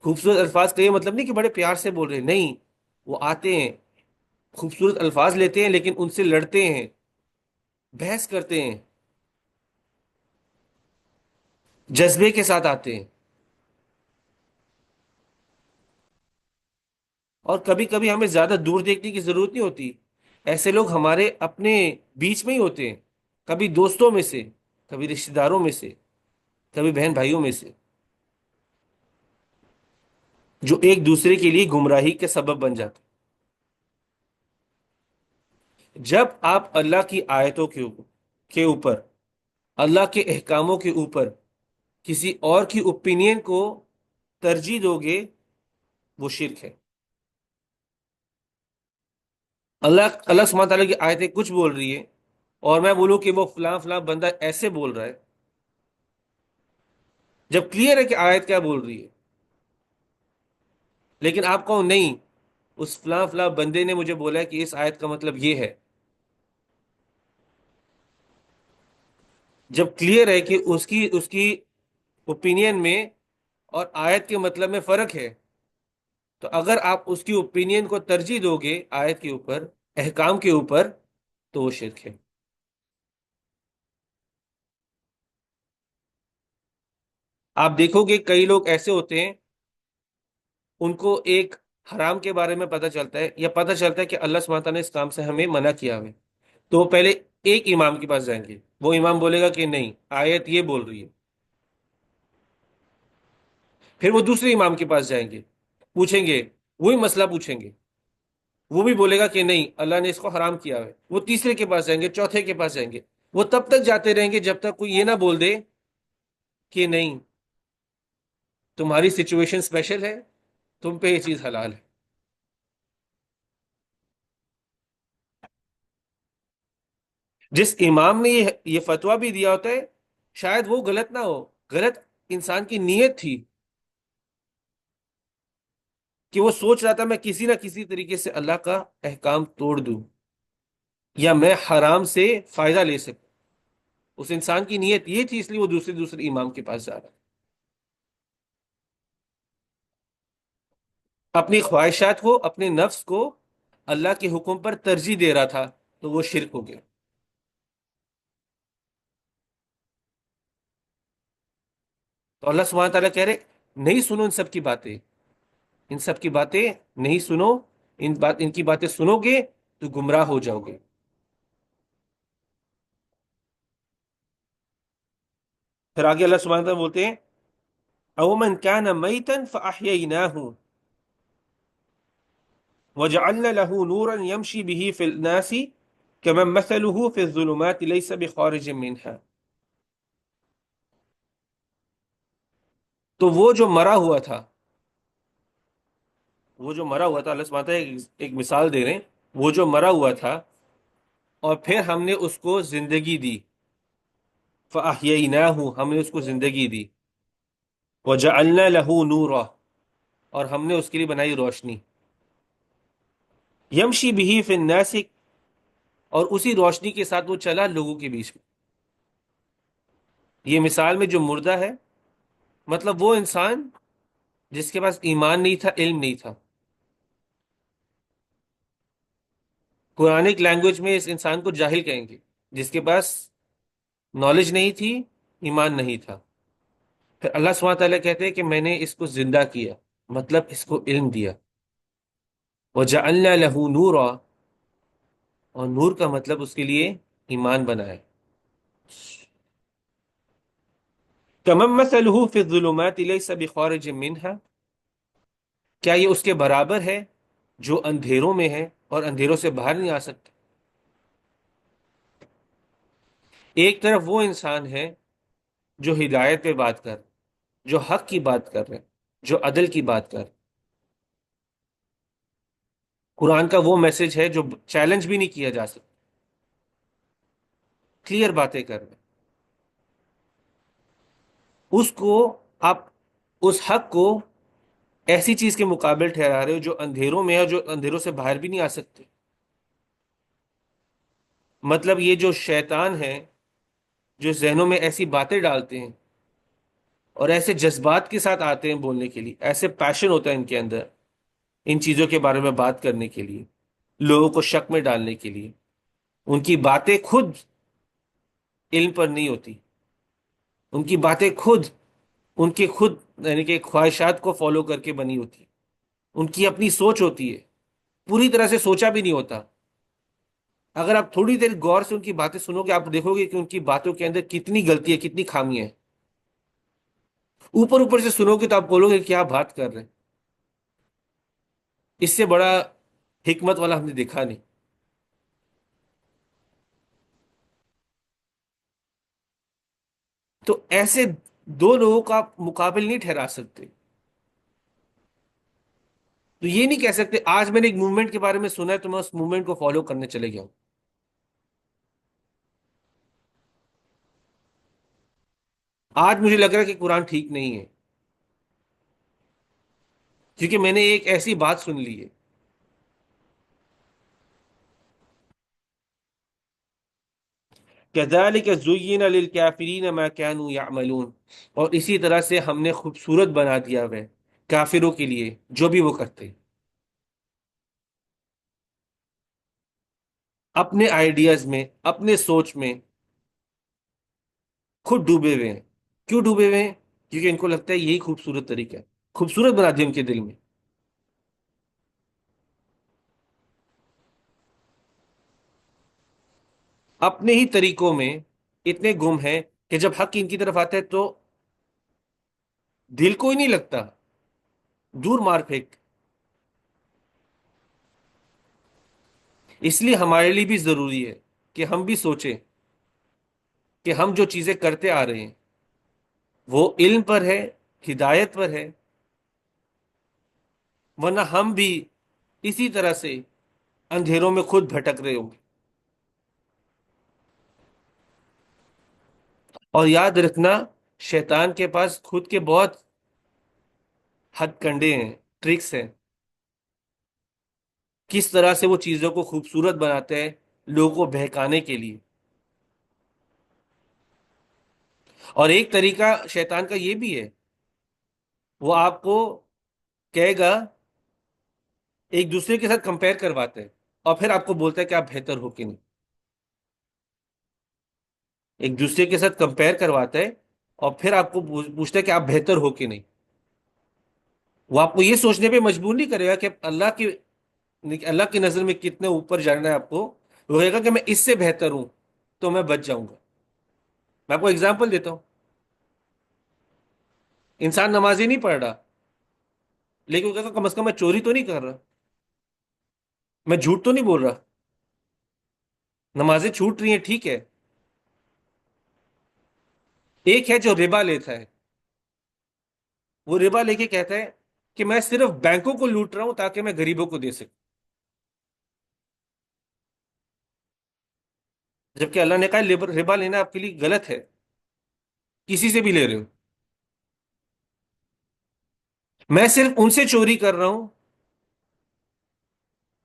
خوبصورت الفاظ کا یہ مطلب نہیں کہ بڑے پیار سے بول رہے ہیں، نہیں، وہ آتے ہیں خوبصورت الفاظ لیتے ہیں لیکن ان سے لڑتے ہیں، بحث کرتے ہیں، جذبے کے ساتھ آتے ہیں۔ اور کبھی کبھی ہمیں زیادہ دور دیکھنے کی ضرورت نہیں ہوتی، ایسے لوگ ہمارے اپنے بیچ میں ہی ہوتے ہیں، کبھی دوستوں میں سے، کبھی رشتہ داروں میں سے، کبھی بہن بھائیوں میں سے، جو ایک دوسرے کے لیے گمراہی کے سبب بن جاتے ہیں۔ جب آپ اللہ کی آیتوں کے اوپر، اللہ کے احکاموں کے اوپر کسی اور کی اوپینین کو ترجیح دو گے وہ شرک ہے۔ اللہ سبحانہ تعالیٰ کی آیتیں کچھ بول رہی ہے اور میں بولوں کہ وہ فلاں فلاں بندہ ایسے بول رہا ہے، جب کلیئر ہے کہ آیت کیا بول رہی ہے، لیکن آپ کہو نہیں، اس فلاں فلاں بندے نے مجھے بولا ہے کہ اس آیت کا مطلب یہ ہے، جب کلیئر ہے کہ اس کی اوپینین میں اور آیت کے مطلب میں فرق ہے، تو اگر آپ اس کی اوپینین کو ترجیح دو گے آیت کے اوپر، احکام کے اوپر، تو وہ شرک ہے۔ آپ دیکھو گے کئی لوگ ایسے ہوتے ہیں، ان کو ایک حرام کے بارے میں پتہ چلتا ہے یا پتہ چلتا ہے کہ اللہ سبحانہ تعالیٰ نے اس کام سے ہمیں منع کیا ہے، تو وہ پہلے ایک امام کے پاس جائیں گے، وہ امام بولے گا کہ نہیں، آیت یہ بول رہی ہے، پھر وہ دوسرے امام کے پاس جائیں گے، پوچھیں گے، وہی مسئلہ پوچھیں گے، وہ بھی بولے گا کہ نہیں، اللہ نے اس کو حرام کیا ہے، وہ تیسرے کے پاس جائیں گے، چوتھے کے پاس جائیں گے، وہ تب تک جاتے رہیں گے جب تک کوئی یہ نہ بول دے کہ نہیں، تمہاری سچویشن اسپیشل ہے، تم پہ یہ چیز حلال ہے۔ جس امام نے یہ فتویٰ بھی دیا ہوتا ہے شاید وہ غلط نہ ہو، غلط انسان کی نیت تھی، کہ وہ سوچ رہا تھا میں کسی نہ کسی طریقے سے اللہ کا احکام توڑ دوں، یا میں حرام سے فائدہ لے سکوں۔ اس انسان کی نیت یہ تھی، اس لیے وہ دوسرے دوسرے امام کے پاس جا رہا تھا، اپنی خواہشات کو، اپنے نفس کو اللہ کے حکم پر ترجیح دے رہا تھا، تو وہ شرک ہو گیا۔ تو اللہ سبحانہ تعالیٰ کہہ رہے نہیں سنو ان سب کی باتیں، ان سب کی باتیں نہیں سنو، ان کی باتیں سنو گے تو گمراہ ہو جاؤ گے۔ پھر آگے اللہ سبحانہ تعالیٰ بولتے ہیں او من كان میتا فاحييناه وجعلنا له نورا يمشي به في الناس كمن مثله في الظلمات ليس بخارج منها۔ تو وہ جو مرا ہوا تھا، وہ جو مرا ہوا تھا، اللہ سبحانہ تعالیٰ ایک مثال دے رہے ہیں، وہ جو مرا ہوا تھا اور پھر ہم نے اس کو زندگی دی، فَأَحْيَيْنَاهُ، ہم نے اس کو زندگی دی، وَجَعَلْنَا لَهُ نُورًا، اور ہم نے اس کے لیے بنائی روشنی، یمشی بِهِ فِي النَّاسِ، اور اسی روشنی کے ساتھ وہ چلا لوگوں کے بیچ میں۔ یہ مثال میں جو مردہ ہے، مطلب وہ انسان جس کے پاس ایمان نہیں تھا، علم نہیں تھا۔ قرآنک لینگویج میں اس انسان کو جاہل کہیں گے، جس کے پاس نالج نہیں تھی، ایمان نہیں تھا۔ پھر اللہ سبحانہ تعالیٰ کہتے ہیں کہ میں نے اس کو زندہ کیا، مطلب اس کو علم دیا، وَجَعَلْنَا لَهُ نُورًا، اور نور کا مطلب اس کے لیے ایمان بنائے۔ كَمَن مَثَلُهُ فِي الظُّلُمَاتِ لَيْسَ بِخَارِجٍ مِّنْهَا، کیا یہ اس کے برابر ہے جو اندھیروں میں ہے اور اندھیروں سے باہر نہیں آ سکتا؟ ایک طرف وہ انسان ہے جو ہدایت پہ بات کر، جو حق کی بات کر رہے، جو عدل کی بات کر، قرآن کا وہ میسج ہے جو چیلنج بھی نہیں کیا جا سکتا، کلیئر باتیں کر رہے، اس کو آپ اس حق کو ایسی چیز کے مقابل ٹھہرا رہے ہو جو اندھیروں میں ہے، جو اندھیروں سے باہر بھی نہیں آ سکتے۔ مطلب یہ جو شیطان ہے، جو ذہنوں میں ایسی باتیں ڈالتے ہیں اور ایسے جذبات کے ساتھ آتے ہیں بولنے کے لیے، ایسے پیشن ہوتا ہے ان کے اندر ان چیزوں کے بارے میں بات کرنے کے لیے، لوگوں کو شک میں ڈالنے کے لیے، ان کی باتیں خود علم پر نہیں ہوتی، ان کی باتیں خود ان کے خود یعنی کہ خواہشات کو فالو کر کے بنی ہوتی، ان کی اپنی سوچ ہوتی ہے، پوری طرح سے سوچا بھی نہیں ہوتا۔ اگر آپ تھوڑی دیر غور سے ان کی باتیں سنو گے، آپ دیکھو گے کہ ان کی باتوں کے اندر کتنی غلطی ہے، کتنی خامیاں ہیں۔ اوپر اوپر سے سنو گے تو آپ بولو گے کیا بات کر رہے ہیں، اس سے بڑا حکمت والا ہم نے دیکھا نہیں۔ تو ایسے دو لوگوں کا آپ مقابل نہیں ٹھہرا سکتے۔ تو یہ نہیں کہہ سکتے آج میں نے ایک موومنٹ کے بارے میں سنا ہے تو میں اس موومنٹ کو فالو کرنے چلے گیا ہوں۔ آج مجھے لگ رہا ہے کہ قرآن ٹھیک نہیں ہے کیونکہ میں نے ایک ایسی بات سن لی ہے۔ كَذَلِكَ زُيِّنَ لِلْكَافِرِينَ مَا كَانُوا يَعْمَلُونَ، اور اسی طرح سے ہم نے خوبصورت بنا دیا ہے کافروں کے لیے جو بھی وہ کرتے، اپنے آئیڈیاز میں، اپنے سوچ میں خود ڈوبے ہوئے ہیں۔ کیوں ڈوبے ہوئے ہیں؟ کیونکہ ان کو لگتا ہے یہی خوبصورت طریقہ ہے، خوبصورت بنا دیا ان کے دل میں، اپنے ہی طریقوں میں اتنے گم ہیں کہ جب حق ان کی طرف آتا ہے تو دل کو ہی نہیں لگتا، دور مار پھینک۔ اس لیے ہمارے لیے بھی ضروری ہے کہ ہم بھی سوچیں کہ ہم جو چیزیں کرتے آ رہے ہیں وہ علم پر ہے، ہدایت پر ہے، ورنہ ہم بھی اسی طرح سے اندھیروں میں خود بھٹک رہے ہوں گے۔ اور یاد رکھنا، شیطان کے پاس خود کے بہت ہتھ کنڈے ہیں، ٹرکس ہیں، کس طرح سے وہ چیزوں کو خوبصورت بناتے ہیں لوگوں کو بہکانے کے لیے. اور ایک طریقہ شیطان کا یہ بھی ہے، وہ آپ کو کہے گا، ایک دوسرے کے ساتھ کمپیئر کرواتا ہے، اور پھر آپ کو بولتا ہے کہ آپ بہتر ہو کہ نہیں. ایک دوسرے کے ساتھ کمپیئر کرواتا ہے اور پھر آپ کو پوچھتا ہے کہ آپ بہتر ہو کہ نہیں. وہ آپ کو یہ سوچنے پہ مجبور نہیں کرے گا کہ اللہ کی نظر میں کتنے اوپر جانا ہے آپ کو. وہ کہے گا کہ میں اس سے بہتر ہوں تو میں بچ جاؤں گا. میں آپ کو اگزامپل دیتا ہوں. انسان نمازی نہیں پڑھ رہا، لیکن وہ کہتا کم از کم میں چوری تو نہیں کر رہا، میں جھوٹ تو نہیں بول رہا. نمازیں چھوٹ رہی ہیں ٹھیک ہے. ایک ہے جو ربا لیتا ہے، وہ ربا لے کے کہتا ہے کہ میں صرف بینکوں کو لوٹ رہا ہوں تاکہ میں غریبوں کو دے سکوں. جبکہ اللہ نے کہا ربا لینا آپ کے لیے غلط ہے، کسی سے بھی لے رہے ہو. میں صرف ان سے چوری کر رہا ہوں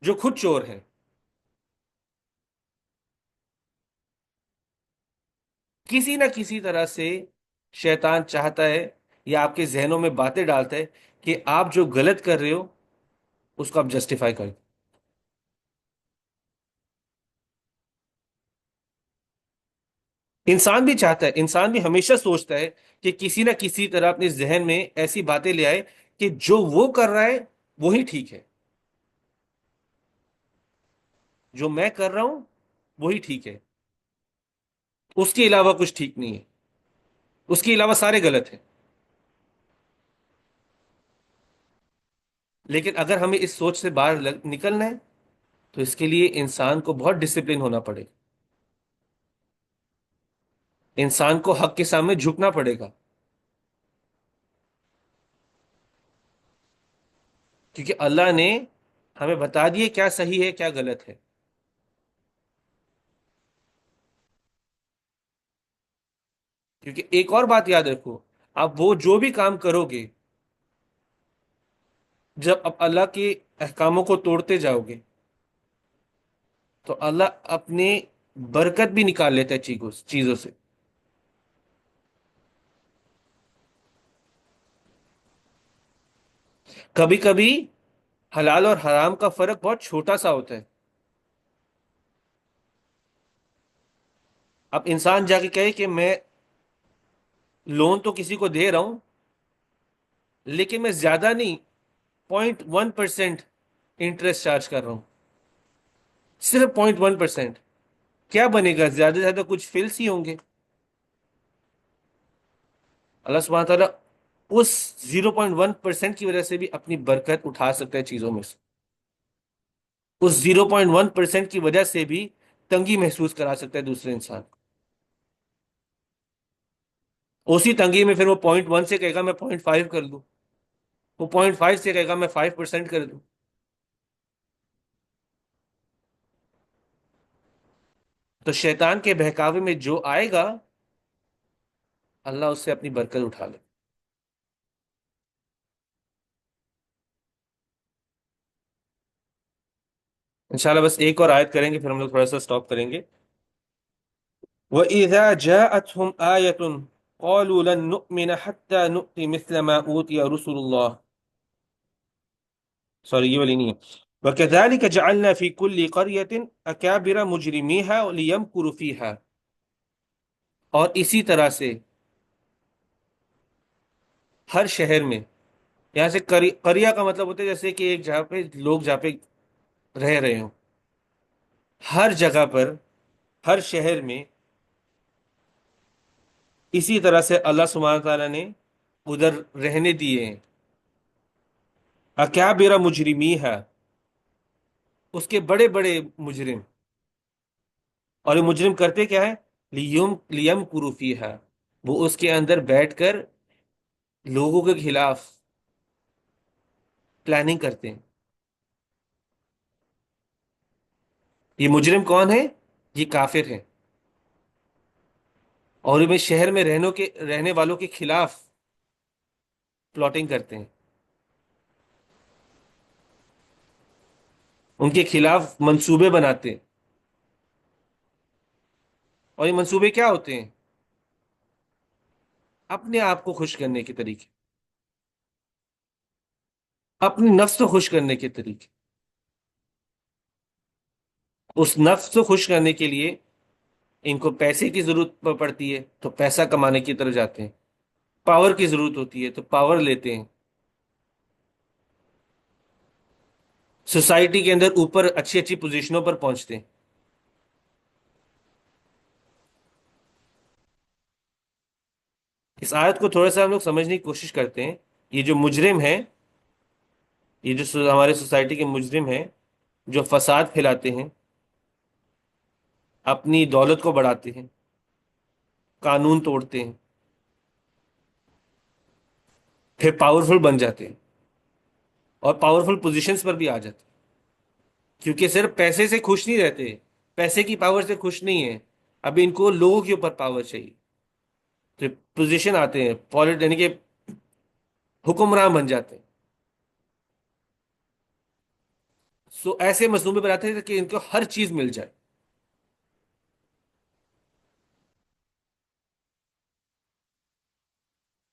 جو خود چور ہیں. کسی نہ کسی طرح سے شیطان چاہتا ہے یا آپ کے ذہنوں میں باتیں ڈالتا ہے کہ آپ جو غلط کر رہے ہو اس کو آپ جسٹیفائی کر دو. انسان بھی چاہتا ہے، انسان بھی ہمیشہ سوچتا ہے کہ کسی نہ کسی طرح اپنے ذہن میں ایسی باتیں لے آئے کہ جو وہ کر رہا ہے وہی ٹھیک ہے، جو میں کر رہا ہوں وہی ٹھیک ہے، اس کے علاوہ کچھ ٹھیک نہیں ہے، اس کے علاوہ سارے غلط ہیں. لیکن اگر ہمیں اس سوچ سے باہر نکلنا ہے تو اس کے لیے انسان کو بہت ڈسپلن ہونا پڑے گا. انسان کو حق کے سامنے جھکنا پڑے گا، کیونکہ اللہ نے ہمیں بتا دیے کیا صحیح ہے کیا غلط ہے. کیونکہ ایک اور بات یاد رکھو، آپ وہ جو بھی کام کرو گے، جب آپ اللہ کے احکاموں کو توڑتے جاؤ گے تو اللہ اپنے برکت بھی نکال لیتا ہے چیزوں سے. کبھی کبھی حلال اور حرام کا فرق بہت چھوٹا سا ہوتا ہے. اب انسان جا کے کہے کہ میں لون تو کسی کو دے رہا ہوں لیکن میں زیادہ نہیں، 0.1% انٹرسٹ چارج کر رہا ہوں، صرف 0.1%. کیا بنے گا؟ زیادہ سے زیادہ کچھ فلس ہی ہوں گے. اللہ سبحانہ تعالیٰ اس 0.1% کی وجہ سے بھی اپنی برکت اٹھا سکتا ہے چیزوں میں سے. اس 0.1% کی وجہ سے بھی تنگی محسوس کرا سکتا ہے دوسرے انسان کو. اسی تنگی میں پھر وہ 0.1 سے کہے گا میں 0.5 کر دوں، وہ 0.5 سے کہے گا میں 5% کر دوں. تو شیطان کے بہکاوے میں جو آئے گا اللہ اس سے اپنی برکت اٹھا لے. انشاءاللہ بس ایک اور آیت کریں گے پھر ہم لوگ تھوڑا سا سٹاپ کریں گے. وَإِذَا جَاءَتْهُمْ آيَةٌ قَالُوا لَن نُؤْمِنَ حَتَّى نُؤْتِ مِثْلَ مَا أُوتِيَ رُسُلُ اللَّهِ. سوری یہ والی نہیں ہے. وَكَذَلِكَ جَعَلْنَا فِي كُلِّ قَرْيَةٍ أَكَابِرَ مُجْرِمِيهَا لِيَمْكُرُوا فِيهَا. اور اسی طرح سے ہر شہر میں، یہاں سے قریہ کا مطلب ہوتا ہے جیسے کہ ایک جہاں پہ لوگ جہاں پہ رہ رہے ہوں، ہر جگہ پر، ہر شہر میں اسی طرح سے اللہ سبحانہ تعالیٰ نے ادھر رہنے دیے ہیں. اکابر مجرمی ہے، اس کے بڑے بڑے مجرم. اور یہ مجرم کرتے کیا ہے؟ لیم قروفی ہے، وہ اس کے اندر بیٹھ کر لوگوں کے خلاف پلاننگ کرتے ہیں. یہ مجرم کون ہے؟ یہ کافر ہے، اور یہ شہر میں رہنے والوں کے خلاف پلاٹنگ کرتے ہیں. ان کے خلاف منصوبے بناتے ہیں، اور یہ منصوبے کیا ہوتے ہیں؟ اپنے آپ کو خوش کرنے کے طریقے، اپنی نفس کو خوش کرنے کے طریقے. اس نفس کو خوش کرنے کے لیے ان کو پیسے کی ضرورت پڑتی ہے تو پیسہ کمانے کی طرف جاتے ہیں، پاور کی ضرورت ہوتی ہے تو پاور لیتے ہیں، سوسائٹی کے اندر اوپر اچھی اچھی پوزیشنوں پر پہنچتے ہیں. اس آیت کو تھوڑا سا ہم لوگ سمجھنے کی کوشش کرتے ہیں. یہ جو مجرم ہیں، یہ جو ہمارے سوسائٹی کے مجرم ہیں، جو فساد پھیلاتے ہیں، اپنی دولت کو بڑھاتے ہیں، قانون توڑتے ہیں، پھر پاورفل بن جاتے ہیں اور پاورفل پوزیشنز پر بھی آ جاتے ہیں. کیونکہ صرف پیسے سے خوش نہیں رہتے، پیسے کی پاور سے خوش نہیں ہے، ابھی ان کو لوگوں کے اوپر پاور چاہیے. تو پوزیشن آتے ہیں، یعنی کہ حکمران بن جاتے ہیں. سو ایسے مصنوبے بناتے ہیں کہ ان کو ہر چیز مل جائے.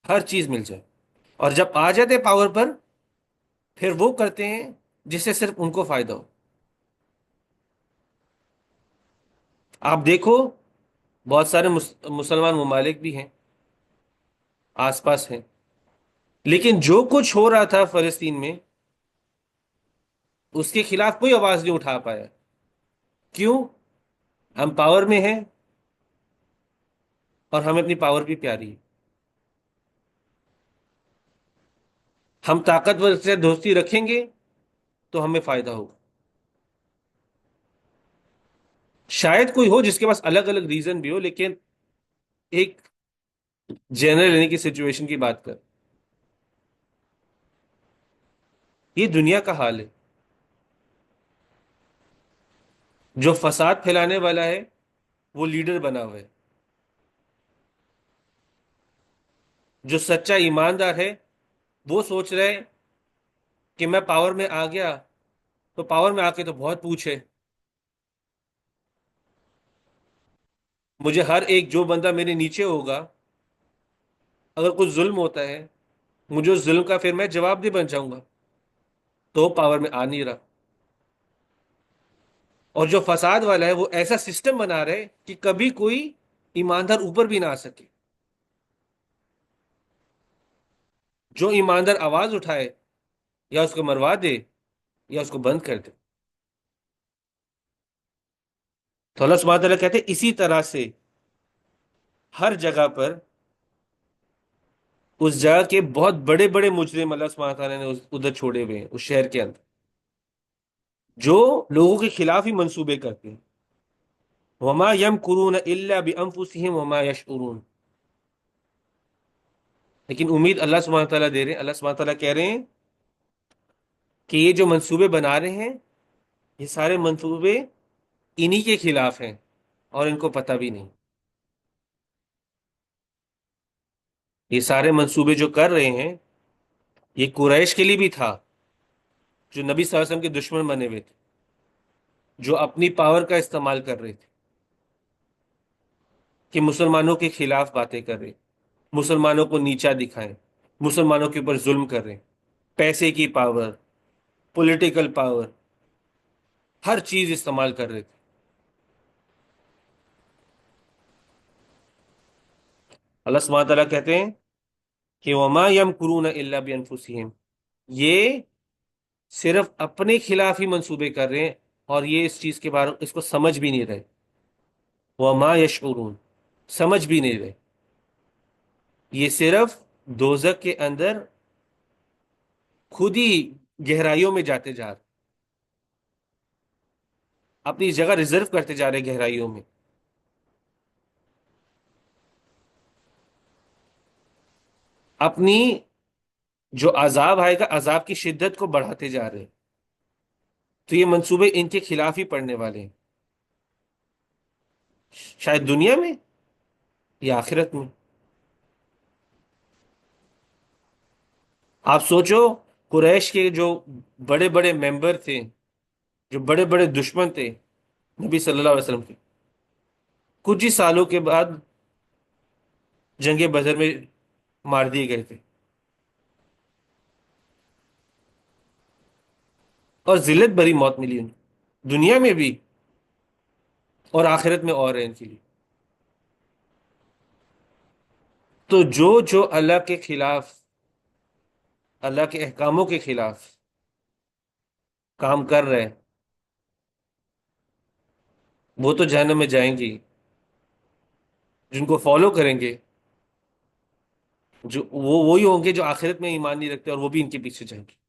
ہر چیز مل جائے، اور جب آ جاتے پاور پر، پھر وہ کرتے ہیں جس سے صرف ان کو فائدہ ہو. آپ دیکھو، بہت سارے مسلمان ممالک بھی ہیں، آس پاس ہیں، لیکن جو کچھ ہو رہا تھا فلسطین میں، اس کے خلاف کوئی آواز نہیں اٹھا پایا. کیوں؟ ہم پاور میں ہیں اور ہمیں اپنی پاور بھی پیاری ہے. ہم طاقتور سے دوستی رکھیں گے تو ہمیں فائدہ ہوگا. شاید کوئی ہو جس کے پاس الگ الگ ریزن بھی ہو، لیکن ایک جنرل یعنی کہ سچویشن کی بات کر. یہ دنیا کا حال ہے. جو فساد پھیلانے والا ہے وہ لیڈر بنا ہوا ہے. جو سچا ایماندار ہے وہ سوچ رہے کہ میں پاور میں آ گیا تو پاور میں آ کے تو بہت پوچھے، مجھے ہر ایک جو بندہ میرے نیچے ہوگا، اگر کچھ ظلم ہوتا ہے، مجھے اس ظلم کا پھر میں جواب دہ بن جاؤں گا، تو پاور میں آ نہیں رہا. اور جو فساد والا ہے وہ ایسا سسٹم بنا رہے کہ کبھی کوئی ایماندار اوپر بھی نہ آ سکے. جو ایماندار آواز اٹھائے، یا اس کو مروا دے یا اس کو بند کر دے. تو اللہ سبحانہ تعالیٰ کہتے ہیں اسی طرح سے ہر جگہ پر، اس جگہ کے بہت بڑے بڑے مجرم اللہ سبحانہ تعالیٰ نے ادھر چھوڑے ہوئے ہیں اس شہر کے اندر، جو لوگوں کے خلاف ہی منصوبے کرتے ہیں. وما یمکرون الا بانفسهم وما یشعرون. لیکن امید اللہ سبحانہ تعالیٰ دے رہے ہیں، اللہ سبحانہ تعالیٰ کہہ رہے ہیں کہ یہ جو منصوبے بنا رہے ہیں، یہ سارے منصوبے انہی کے خلاف ہیں اور ان کو پتہ بھی نہیں. یہ سارے منصوبے جو کر رہے ہیں، یہ قریش کے لیے بھی تھا، جو نبی صلی اللہ علیہ وسلم کے دشمن بنے ہوئے تھے، جو اپنی پاور کا استعمال کر رہے تھے کہ مسلمانوں کے خلاف باتیں کر رہے، مسلمانوں کو نیچا دکھائیں، مسلمانوں کے اوپر ظلم کر رہے. پیسے کی پاور، پولیٹیکل پاور، ہر چیز استعمال کر رہے تھے. اللہ سبحانہ تعالیٰ کہتے ہیں کہ وما یمکرون الا بانفسہم، یہ صرف اپنے خلاف ہی منصوبے کر رہے ہیں، اور یہ اس چیز کے بارے اس کو سمجھ بھی نہیں رہے. وما یشعرون، سمجھ بھی نہیں رہے. یہ صرف دوزخ کے اندر خود ہی گہرائیوں میں جاتے جا رہے، اپنی جگہ ریزرو کرتے جا رہے گہرائیوں میں. اپنی جو عذاب آئے گا، عذاب کی شدت کو بڑھاتے جا رہے ہیں. تو یہ منصوبے ان کے خلاف ہی پڑنے والے ہیں، شاید دنیا میں یا آخرت میں. آپ سوچو، قریش کے جو بڑے بڑے ممبر تھے، جو بڑے بڑے دشمن تھے نبی صلی اللہ علیہ وسلم کے، کچھ ہی سالوں کے بعد جنگ بدر میں مار دیے گئے تھے، اور ذلت بھری موت ملی ان کو، دنیا میں بھی اور آخرت میں اور ہے ان کے لیے۔ تو جو اللہ کے خلاف، اللہ کے احکاموں کے خلاف کام کر رہے ہیں، وہ تو جہنم میں جائیں گے ہی۔ جن کو فالو کریں گے، جو وہ وہی ہوں گے جو آخرت میں ایمان نہیں رکھتے، اور وہ بھی ان کے پیچھے جائیں گے۔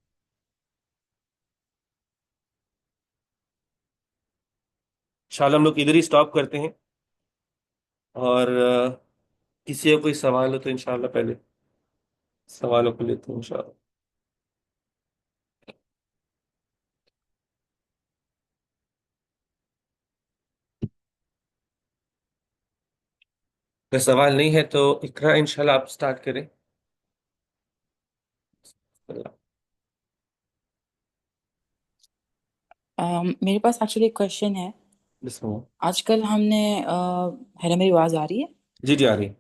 انشاءاللہ ہم لوگ ادھر ہی سٹاپ کرتے ہیں، اور کسی کا کوئی سوال ہو تو انشاءاللہ پہلے سوالوں کو لیتے ہیں انشاءاللہ۔ اگر سوال نہیں ہے تو اقرا انشاءاللہ آپ سٹارٹ کریں۔ میرے پاس ایکچولی ایک کوشچن ہے۔ بسم اللہ۔ آج کل ہم نے ہے میری آواز آ رہی ہے؟ جی جی آ رہی ہے۔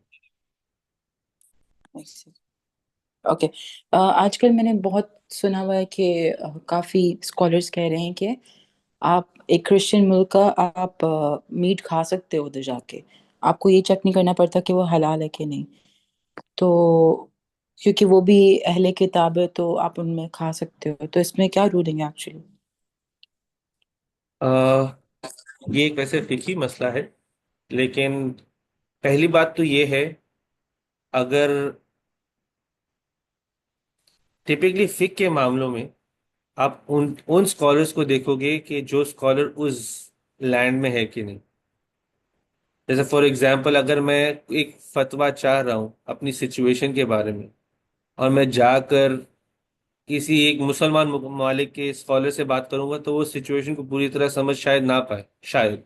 اوکے۔ آج کل میں نے بہت سنا ہوا ہے کہ کافی اسکالرس کہہ رہے ہیں کہ آپ ایک کرسچن ملک کا آپ میٹ کھا سکتے ہو ادھر جا کے، آپ کو یہ چیک نہیں کرنا پڑتا کہ وہ حلال ہے کہ نہیں، تو کیونکہ وہ بھی اہل کتاب ہے تو آپ ان میں کھا سکتے ہو، تو اس میں کیا رولنگ ہے ایکچولی؟ یہ ایک ویسے فقہی مسئلہ ہے، لیکن پہلی بات تو یہ ہے، اگر ٹپکلی فقہ کے معاملوں میں آپ ان اسکالرس کو دیکھو گے کہ جو اسکالر اس لینڈ میں ہے کہ نہیں۔ جیسے فار ایگزامپل، اگر میں ایک فتویٰ چاہ رہا ہوں اپنی سچویشن کے بارے میں، اور میں جا کر کسی ایک مسلمان ممالک کے اسکالر سے بات کروں گا، تو وہ سچویشن کو پوری طرح سمجھ شاید نہ پائے، شاید،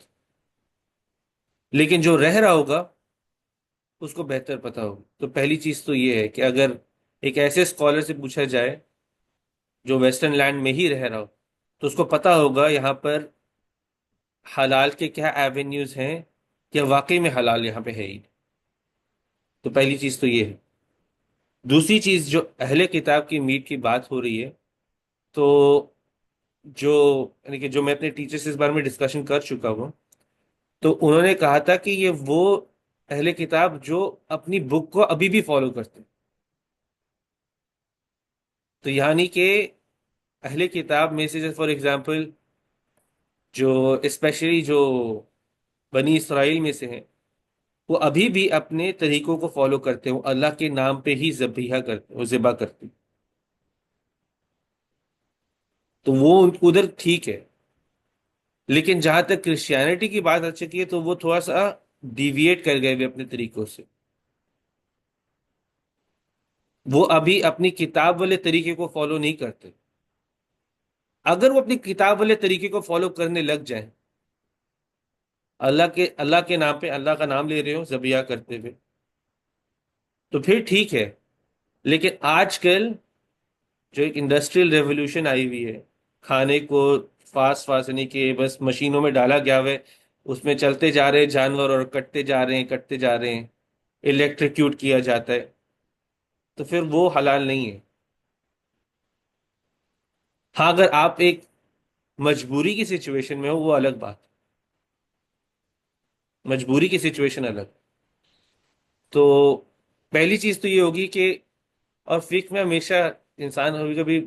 لیکن جو رہ رہا ہوگا اس کو بہتر پتا ہوگا۔ تو پہلی چیز تو یہ ہے کہ اگر ایک ایسے اسکالر سے پوچھا جائے جو ویسٹرن لینڈ میں ہی رہ رہا ہو، تو اس کو پتا ہوگا یہاں پر حلال کے کیا ایونیوز ہیں، یا واقعی میں حلال یہاں پہ ہے ہی۔ تو پہلی چیز تو یہ ہے۔ دوسری چیز، جو اہل کتاب کی میٹ کی بات ہو رہی ہے، تو جو یعنی کہ جو میں اپنے ٹیچر سے اس بارے میں ڈسکشن کر چکا ہوں، تو انہوں نے کہا تھا کہ یہ وہ اہل کتاب جو اپنی بک کو ابھی بھی فالو کرتے ہیں۔ تو یعنی کہ اہل کتاب میں سے فار ایگزامپل جو اسپیشلی جو بنی اسرائیل میں سے ہیں، وہ ابھی بھی اپنے طریقوں کو فالو کرتے ہیں، وہ اللہ کے نام پہ ہی ذبیحہ کرتے ہیں، وہ ذبح کرتے ہیں۔ تو وہ ادھر ٹھیک ہے، لیکن جہاں تک کرسچینٹی کی بات آ چکی ہے، تو وہ تھوڑا سا ڈیویٹ کر گئے ہوئے اپنے طریقوں سے۔ وہ ابھی اپنی کتاب والے طریقے کو فالو نہیں کرتے۔ اگر وہ اپنی کتاب والے طریقے کو فالو کرنے لگ جائیں، اللہ کے نام پہ اللہ کا نام لے رہے ہو ذبیحہ کرتے ہوئے، تو پھر ٹھیک ہے۔ لیکن آج کل جو ایک انڈسٹریل ریولوشن آئی ہوئی ہے، کھانے کو فاسٹ فاسٹ یعنی کہ بس مشینوں میں ڈالا گیا ہوا ہے، اس میں چلتے جا رہے ہیں جانور، اور کٹتے جا رہے ہیں کٹتے جا رہے ہیں، الیکٹریکیوٹ کیا جاتا ہے، تو پھر وہ حلال نہیں ہے۔ ہاں، اگر آپ ایک مجبوری کی سچویشن میں ہو، وہ الگ بات، مجبوری کی سچویشن الگ۔ تو پہلی چیز تو یہ ہوگی کہ، اور فقہ میں ہمیشہ انسان کبھی کبھی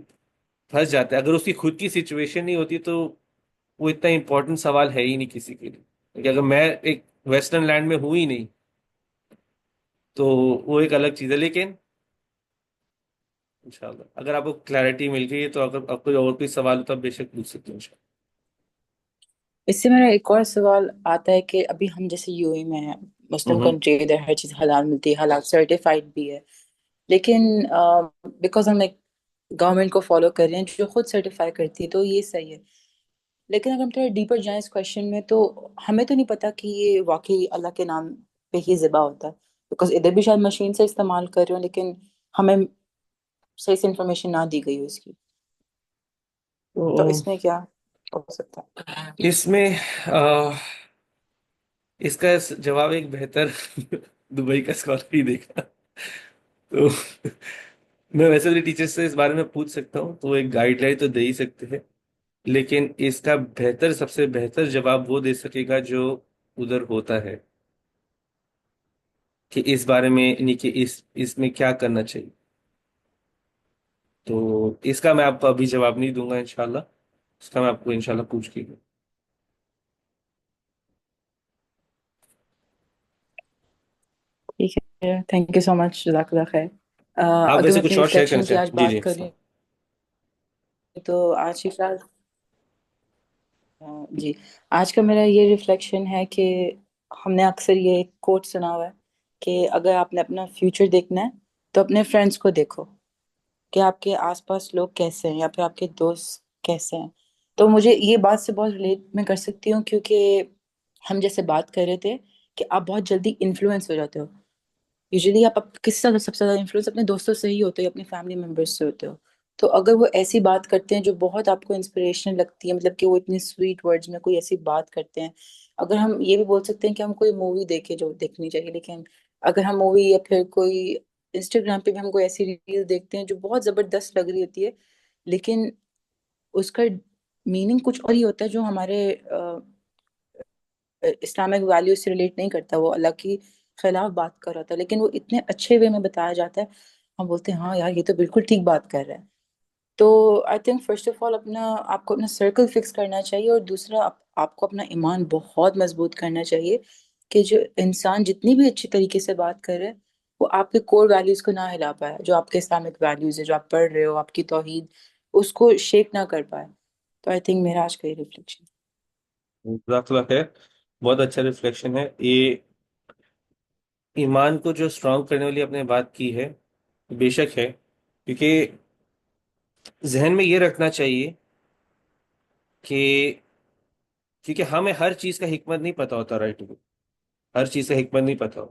پھنس جاتا ہے، اگر اس کی خود کی سچویشن نہیں ہوتی تو وہ اتنا امپورٹنٹ سوال ہے ہی نہیں کسی کے لیے، کہ اگر میں ایک ویسٹرن لینڈ میں ہوں ہی نہیں، تو وہ ایک الگ چیز ہے۔ لیکن انشاءاللہ اگر آپ کو کلیئرٹی مل گئی ہے، تو اگر آپ کو اور کوئی سوال ہو تو آپ بے شک پوچھ سکتے ہیں انشاءاللہ۔ اس سے میرا ایک اور سوال آتا ہے کہ ابھی ہم جیسے یو اے میں ہیں، مسلم ہوں کنٹری، ادھر ہر چیز حلال ملتی ہے، حلال سرٹیفائڈ بھی ہے، لیکن بیکاز ہم ایک گورنمنٹ کو فالو کر رہے ہیں جو خود سرٹیفائی کرتی ہے تو یہ صحیح ہے، لیکن اگر ہم تھوڑا ڈیپر جائیں اس کوشچن میں، تو ہمیں تو نہیں پتا کہ یہ واقعی اللہ کے نام پہ ہی ذبح ہوتا ہے، بیکاز ادھر بھی شاید مشین سے استعمال کر رہے ہوں، لیکن ہمیں صحیح سے انفارمیشن نہ دی گئی ہو اس کی، تو تو اس میں کیا؟ ہو سکتا اس میں آ، اس کا جواب ایک بہتر دبئی کا اسکالر ہی دیکھا تو میں ویسے بھی ٹیچر سے اس بارے میں پوچھ سکتا ہوں، تو وہ ایک گائیڈ لائن تو دے ہی سکتے ہیں، لیکن اس کا بہتر، سب سے بہتر جواب وہ دے سکے گا جو ادھر ہوتا ہے، کہ اس بارے میں، یعنی کہ اس میں کیا کرنا چاہیے. تو اس کا میں آپ کو ابھی جواب نہیں دوں گا انشاءاللہ، اس کا میں آپ کو انشاءاللہ پوچھ کے دوں. ٹھیک ہے، تھینک یو سو مچ، جزاک اللہ خیر۔ آپ اگر ویسے میں کچھ اپنی اور شیئر کرنا ریفلیکشن کی چاہیں؟ آج جی جی بات السلام. کریں تو آج کی کلاس، جی، آج کا میرا یہ ریفلیکشن ہے کہ ہم نے اکثر یہ ایک کوٹ سنا ہوا ہے کہ اگر آپ نے اپنا فیوچر دیکھنا ہے تو اپنے فرینڈس کو دیکھو کہ آپ کے آس پاس لوگ کیسے ہیں یا پھر آپ کے دوست کیسے ہیں۔ تو مجھے یہ بات سے بہت ریلیٹ میں کر سکتی ہوں، کیونکہ ہم جیسے بات کر رہے تھے کہ آپ بہت جلدی انفلوئنس ہو جاتے ہو۔ یوزلی آپ کس سے سب سے زیادہ انفلوئنس اپنے دوستوں سے ہی ہوتے ہو یا اپنے فیملی ممبرس سے ہوتے ہو۔ تو اگر وہ ایسی بات کرتے ہیں جو بہت آپ کو انسپریشن لگتی ہے، مطلب کہ وہ اتنی سویٹ ورڈز میں کوئی ایسی بات کرتے ہیں، اگر ہم یہ بھی بول سکتے ہیں کہ ہم کوئی مووی دیکھیں جو دیکھنی چاہیے، لیکن اگر ہم مووی یا پھر کوئی انسٹاگرام پہ بھی ہم کوئی ایسی ریل دیکھتے ہیں جو بہت زبردست لگ رہی ہوتی ہے، لیکن اس کا میننگ کچھ اور ہی ہوتا ہے جو ہمارے اسلامک ویلیوز سے ریلیٹ نہیں کرتا، وہ اللہ کی خلاف بات کر رہا تھا، لیکن وہ اتنے اچھے وے میں بتایا جاتا ہے، ہم بولتے ہیں ہاں یار یہ تو بالکل ٹھیک بات کر رہا ہے۔ تو I think first of all آپ کو اپنا سرکل فکس کرنا چاہیے، اور دوسرا آپ کو اپنا ایمان بہت مضبوط کرنا چاہیے کہ جو انسان جتنی بھی اچھی طریقے سے بات کر رہے وہ آپ کے کور ویلیوز کو نہ ہلا پائے، جو آپ کے اسلامک ویلیوز ہے جو آپ پڑھ رہے ہو، آپ کی توحید، اس کو شیک نہ کر پائے۔ تو آئی تھنک میرا آج کا یہ ریفلیکشن۔ جزاک اللہ خیر، بہت اچھا ریفلیکشن ہے یہ. ایمان کو جو اسٹرانگ کرنے والی آپ نے بات کی ہے، بے شک ہے، کیونکہ ذہن میں یہ رکھنا چاہیے کہ کیونکہ ہمیں ہر چیز کا حکمت نہیں پتا ہوتا، رائٹ؟ ہر چیز کا حکمت نہیں پتا ہو،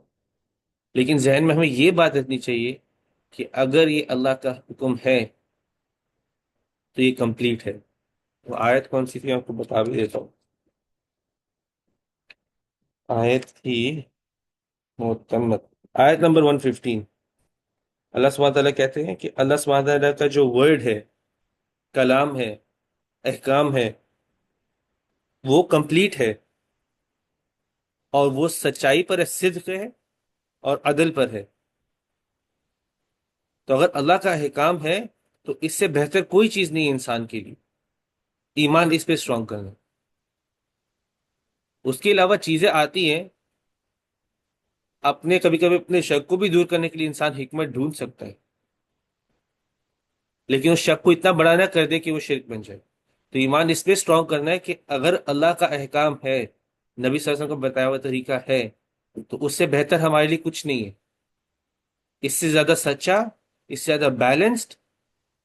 لیکن ذہن میں ہمیں یہ بات رکھنی چاہیے کہ اگر یہ اللہ کا حکم ہے تو یہ کمپلیٹ ہے. وہ آیت کون سی تھی آپ کو بتا بھی دیتا ہوں. آیت تھی محتمت، آیت نمبر 115. اللہ سبحانہ تعالیٰ کہتے ہیں کہ اللہ سبحانہ تعالیٰ کا جو ورڈ ہے، کلام ہے، احکام ہے، وہ کمپلیٹ ہے، اور وہ سچائی پر ہے، صدق ہے، اور عدل پر ہے. تو اگر اللہ کا احکام ہے تو اس سے بہتر کوئی چیز نہیں ہے انسان کے لیے، ایمان اس پہ اسٹرانگ کرنا. اس کے علاوہ چیزیں آتی ہیں، اپنے کبھی کبھی اپنے شک کو بھی دور کرنے کے لیے انسان حکمت ڈھونڈ سکتا ہے، لیکن اس شک کو اتنا بڑا نہ کر دے کہ وہ شرک بن جائے. تو ایمان اس پہ اسٹرانگ کرنا ہے کہ اگر اللہ کا احکام ہے، نبی صلی اللہ علیہ وسلم کا بتایا ہوا طریقہ ہے، تو اس سے بہتر ہمارے لیے کچھ نہیں ہے. اس سے زیادہ سچا، اس سے زیادہ بیلنسڈ،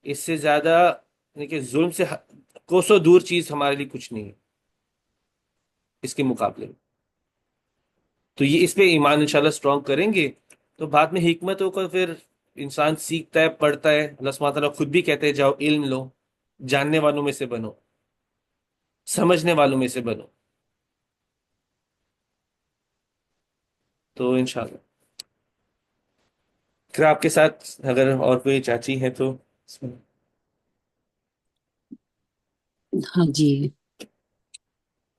اس سے زیادہ، یعنی کہ ظلم سے کوسوں دور چیز ہمارے لیے کچھ نہیں ہے اس کے مقابلے میں. تو یہ اس پہ ایمان انشاءاللہ اسٹرانگ کریں گے تو بعد میں حکمتوں کو پھر انسان سیکھتا ہے، پڑھتا ہے. اللہ سبحانہ تعالیٰ خود بھی کہتے ہیں جاؤ علم لو، جاننے والوں میں سے بنو، سمجھنے والوں میں سے بنو. تو انشاءاللہ پھر آپ کے ساتھ اگر اور کوئی چاچی ہیں تو. ہاں جی،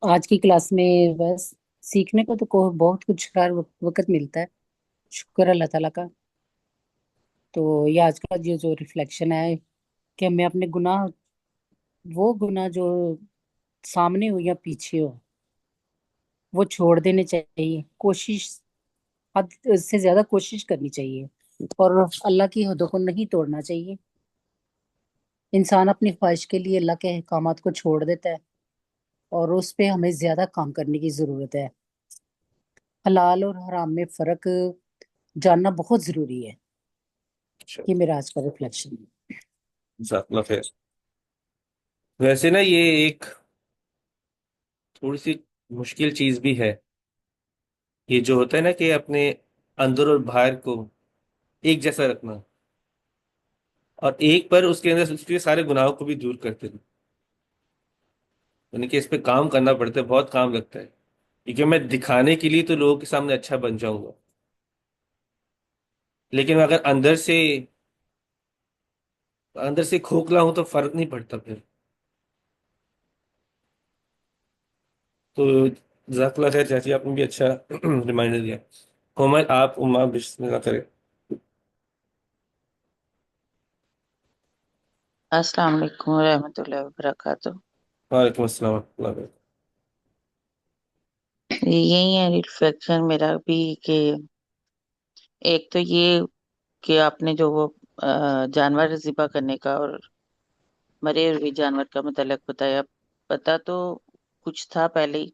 آج کی کلاس میں بس سیکھنے کو تو بہت کچھ ہر وقت ملتا ہے، شکر اللہ تعالیٰ کا۔ تو یہ آج کا یہ جو ریفلیکشن ہے کہ ہمیں اپنے گناہ، وہ گناہ جو سامنے ہو یا پیچھے ہو، وہ چھوڑ دینے چاہیے، کوشش حد سے زیادہ کوشش کرنی چاہیے، اور اللہ کی حدوں کو نہیں توڑنا چاہیے۔ انسان اپنی خواہش کے لیے اللہ کے احکامات کو چھوڑ دیتا ہے، اور اس پہ ہمیں زیادہ کام کرنے کی ضرورت ہے۔ حلال اور حرام میں فرق جاننا بہت ضروری ہے۔ یہ میرا آج کا ریفلیکشن ہے۔ جزاک اللہ خیر. ویسے نا یہ ایک تھوڑی سی مشکل چیز بھی ہے، یہ جو ہوتا ہے نا کہ اپنے اندر اور باہر کو ایک جیسا رکھنا، اور ایک پر اس کے اندر اس کے سارے گناہوں کو بھی دور کرتے رہنا. یعنی کہ اس پہ کام کرنا پڑتا ہے، بہت کام لگتا ہے، کیونکہ میں دکھانے کے لیے تو لوگوں کے سامنے اچھا بن جاؤں گا، لیکن اگر اندر سے کھوکھلا ہوں تو فرق نہیں پڑتا پھر. تو جزاک اللہ خیر چاچی، آپ نے بھی اچھا ریمائنڈر دیا. کومل آپ عمہ بسم اللہ کریں. السلام علیکم ورحمۃ اللہ وبرکاتہ. وعلیکم السلام ورحمۃ اللہ وبرکاتہ. یہی ہے ریفلیکشن میرا بھی کہ ایک تو یہ کہ آپ نے جو وہ جانور ذبح کرنے کا اور مرے ہوئے جانور کا متعلق بتایا، پتا تو کچھ تھا پہلے ہی،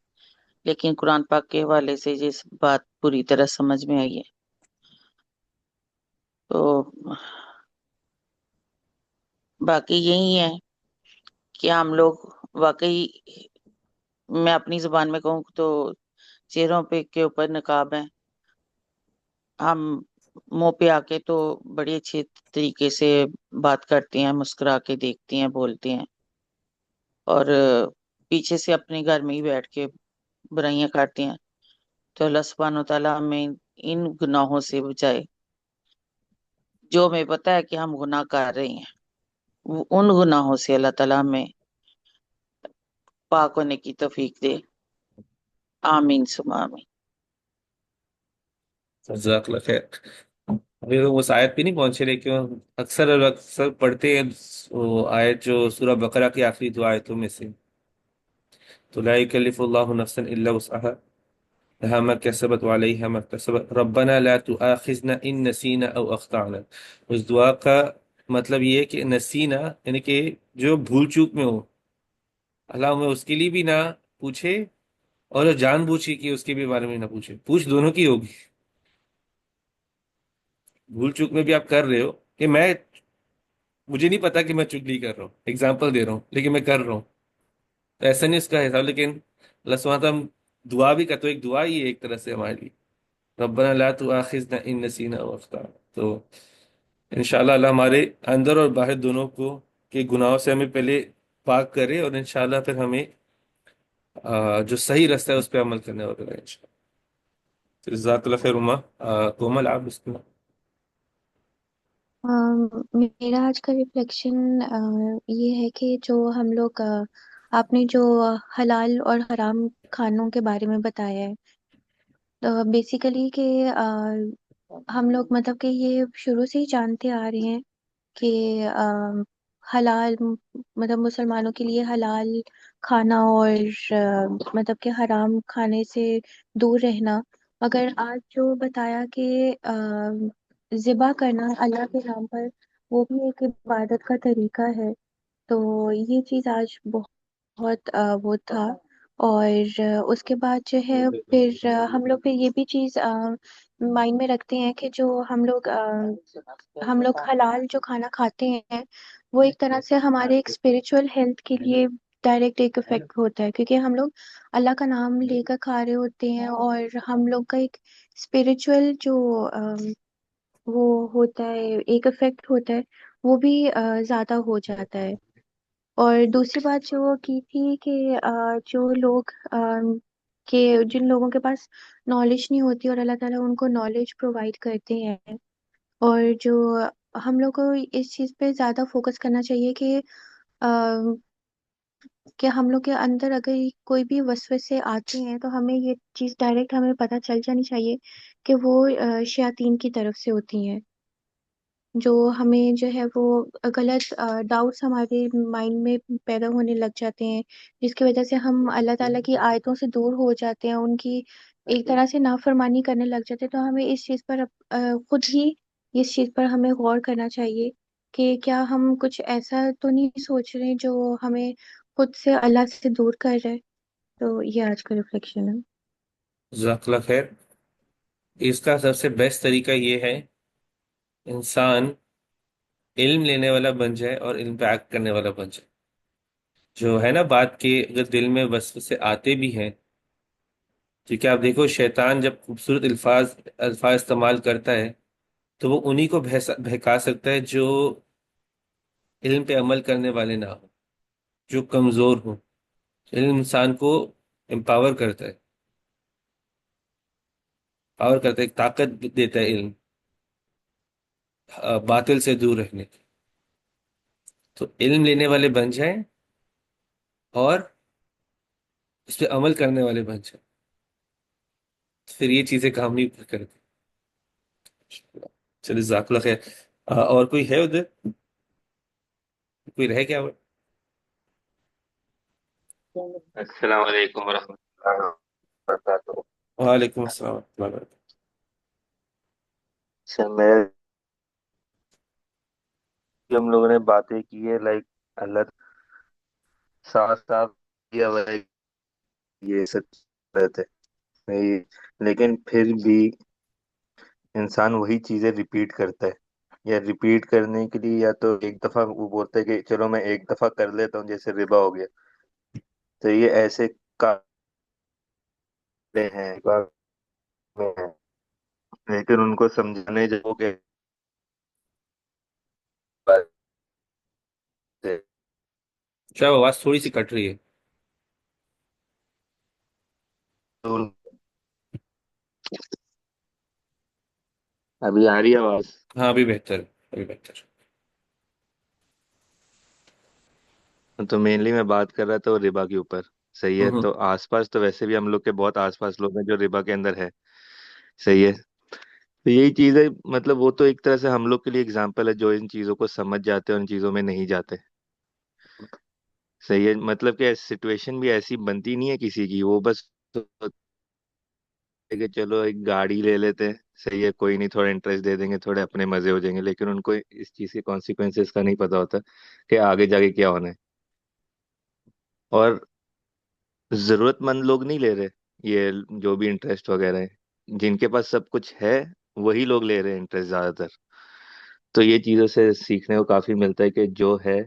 لیکن قرآن پاک کے حوالے سے یہ بات پوری طرح سمجھ میں آئی ہے. تو باقی یہی ہے کہ ہم لوگ واقعی، میں اپنی زبان میں کہوں تو چہروں پہ کے اوپر نقاب ہیں. ہم منہ پہ آ کے تو بڑی اچھی طریقے سے بات کرتے ہیں، مسکرا کے دیکھتے ہیں، بولتے ہیں، اور پیچھے سے اپنے گھر میں ہی بیٹھ کے برائیاں کرتے ہیں. تو اللہ سبحانہ و تعالیٰ ہمیں ان گناہوں سے بچائے جو ہمیں پتہ ہے کہ ہم گناہ کر رہے ہیں. ان گناہوں سے اللہ تعالیٰ ہمیں پاک ہونے کی توفیق دے. آمین ثم آمین. جزاک اللہ خیر. ابھی تو اس آیت پہ نہیں پہنچے، لیکن اکثر پڑھتے ہیں وہ آیت جو سورہ بقرہ کی آخری دو آیتوں میں سے، تو لا یکلف اللہ نفسا الا وسعها لها ما كسبت وعليها ما اكتسبت ربنا لا تؤاخذنا ان نسينا او اخطأنا. اس دعا کا مطلب یہ ہے کہ نسینا یعنی کہ جو بھول چوک میں ہو، اللہ ہمیں اس کے لیے بھی نہ پوچھے، اور جو جان بوجھ کے اس کے بھی بارے میں نہ پوچھے. پوچھ دونوں کی ہوگی. بھول چوک میں بھی آپ کر رہے ہو کہ مجھے نہیں پتا کہ میں چگلی کر رہا ہوں، اگزامپل دے رہا ہوں، لیکن میں کر رہا ہوں، تو ایسا نہیں اس کا حساب. لیکن اللہ سبحانہ تعالیٰ ہم دعا بھی کرتے، ایک دعا ہی ہے ایک طرح سے ہمارے لیے، ربنا لا تؤاخذنا ان نسینا او اخطانا. تو انشاءاللہ اللہ ہمارے اندر اور باہر دونوں کو کے گناہوں سے ہمیں پہلے پاک کرے، اور انشاءاللہ پھر ہمیں جو صحیح رستہ ہے اس پہ عمل کرنے والا ہے انشاءاللہ. جزاک اللہ خیر. کومل آپ بسم اللہ. میرا آج کا ریفلیکشن یہ ہے کہ جو ہم لوگ آپ نے جو حلال اور حرام کھانوں کے بارے میں بتایا ہے، تو بیسیکلی کہ ہم لوگ مطلب کہ یہ شروع سے ہی جانتے آ رہے ہیں کہ حلال مطلب مسلمانوں کے لیے حلال کھانا اور مطلب کہ حرام کھانے سے دور رہنا. مگر آج جو بتایا کہ ذبح کرنا اللہ کے نام پر، وہ بھی ایک عبادت کا طریقہ ہے. تو یہ چیز آج بہت وہ تھا. اور اس کے بعد جو ہے پھر ہم لوگ پھر یہ بھی چیز مائنڈ میں رکھتے ہیں کہ جو ہم لوگ حلال جو کھانا کھاتے ہیں، وہ ایک طرح سے ہمارے ایک اسپریچول ہیلتھ کے لیے ڈائریکٹ ایک افیکٹ ہوتا ہے، کیونکہ ہم لوگ اللہ کا نام لے کر کھا رہے ہوتے ہیں، اور ہم لوگ کا ایک اسپریچول جو وہ ہوتا ہے، ایک افیکٹ ہوتا ہے، وہ بھی زیادہ ہو جاتا ہے. اور دوسری بات جو کی تھی کہ جو لوگ کہ جن لوگوں کے پاس نالج نہیں ہوتی اور اللہ تعالیٰ ان کو نالج پرووائڈ کرتے ہیں، اور جو ہم لوگ کو اس چیز پہ زیادہ فوکس کرنا چاہیے کہ ہم لوگ کے اندر اگر کوئی بھی وسوسے آتے ہیں تو ہمیں یہ چیز ڈائریکٹ ہمیں پتہ چل جانی چاہیے کہ وہ شیاطین کی طرف سے ہوتی ہیں، جو ہمیں جو ہے وہ غلط ڈاؤٹس ہمارے مائنڈ میں پیدا ہونے لگ جاتے ہیں، جس کی وجہ سے ہم اللہ تعالیٰ کی آیتوں سے دور ہو جاتے ہیں، ان کی ایک طرح سے نافرمانی کرنے لگ جاتے ہیں. تو ہمیں اس چیز پر خود ہی اس چیز پر ہمیں غور کرنا چاہیے کہ کیا ہم کچھ ایسا تو نہیں سوچ رہے جو ہمیں خود سے اللہ سے دور کر رہے. تو یہ آج کا ریفلیکشن ہے. جزاک اللہ خیر. اس کا سب سے بیسٹ طریقہ یہ ہے انسان علم لینے والا بن جائے اور علم پہ ایکٹ کرنے والا بن جائے. جو ہے نا بات کہ اگر دل میں وسوسے آتے بھی ہیں، کیونکہ آپ دیکھو شیطان جب خوبصورت الفاظ استعمال کرتا ہے تو وہ انہی کو بہکا سکتا ہے جو علم پہ عمل کرنے والے نہ ہوں، جو کمزور ہوں. علم انسان کو امپاور کرتا ہے، پاور کرتا ہے، ایک طاقت دیتا ہے علم باطل سے دور رہنے کی. تو علم لینے والے بن جائیں اور اس پہ عمل کرنے والے بن جائیں، پھر یہ چیزیں کام نہیں کرتی. چلیے جزاک اللہ خیر. اور کوئی ہے ادھر؟ کوئی رہ گیا؟ السلام علیکم ورحمۃ اللہ وبرکاتہ. وعلیکم السلام ورحمۃ اللہ وبرکاتہ. اچھا، میں جو ہم لوگوں نے باتیں کی ہے، لائک اللہ صاف صاف کیا ہوا ہے یہ سچ رہتے، لیکن پھر بھی انسان وہی چیزیں ریپیٹ کرتا ہے، یا ریپیٹ کرنے کے لیے یا تو ایک دفعہ وہ بولتا ہے کہ چلو میں ایک دفعہ کر لیتا ہوں، جیسے ربا ہو گیا. تو یہ ایسے کارے ہیں لیکن ان کو سمجھانے جاؤ کہ شاید آواز تھوڑی سی کٹ رہی ہے. ابھی آ رہی ہے آواز؟ ہاں ابھی بہتر ہے، ابھی بہتر. تو مینلی میں بات کر رہا تھا وہ ربا کے اوپر. صحیح ہے. ہوں تو آس پاس تو ویسے بھی ہم لوگ کے بہت آس پاس لوگ ہیں جو ربا کے اندر ہے. صحیح ہے. تو یہی چیز ہے، مطلب وہ تو ایک طرح سے ہم لوگ کے لیے اگزامپل ہے جو ان چیزوں کو سمجھ جاتے ہیں، ان چیزوں میں نہیں جاتے. صحیح ہے. مطلب کہ سچویشن بھی ایسی بنتی نہیں ہے کسی کی، وہ بس کہ چلو ایک گاڑی لے لیتے ہیں. صحیح ہے، کوئی نہیں، تھوڑا انٹرسٹ دے دیں گے، تھوڑے اپنے مزے ہو جائیں گے، لیکن ان کو اس چیز کے کانسیکوینسز کا نہیں پتا ہوتا کہ آگے جا کے کیا ہونا ہے. اور ضرورت مند لوگ نہیں لے رہے یہ، جو بھی انٹرسٹ وغیرہ ہے، جن کے پاس سب کچھ ہے وہی لوگ لے رہے ہیں انٹرسٹ زیادہ تر. تو یہ چیزوں سے سیکھنے کو کافی ملتا ہے کہ جو ہے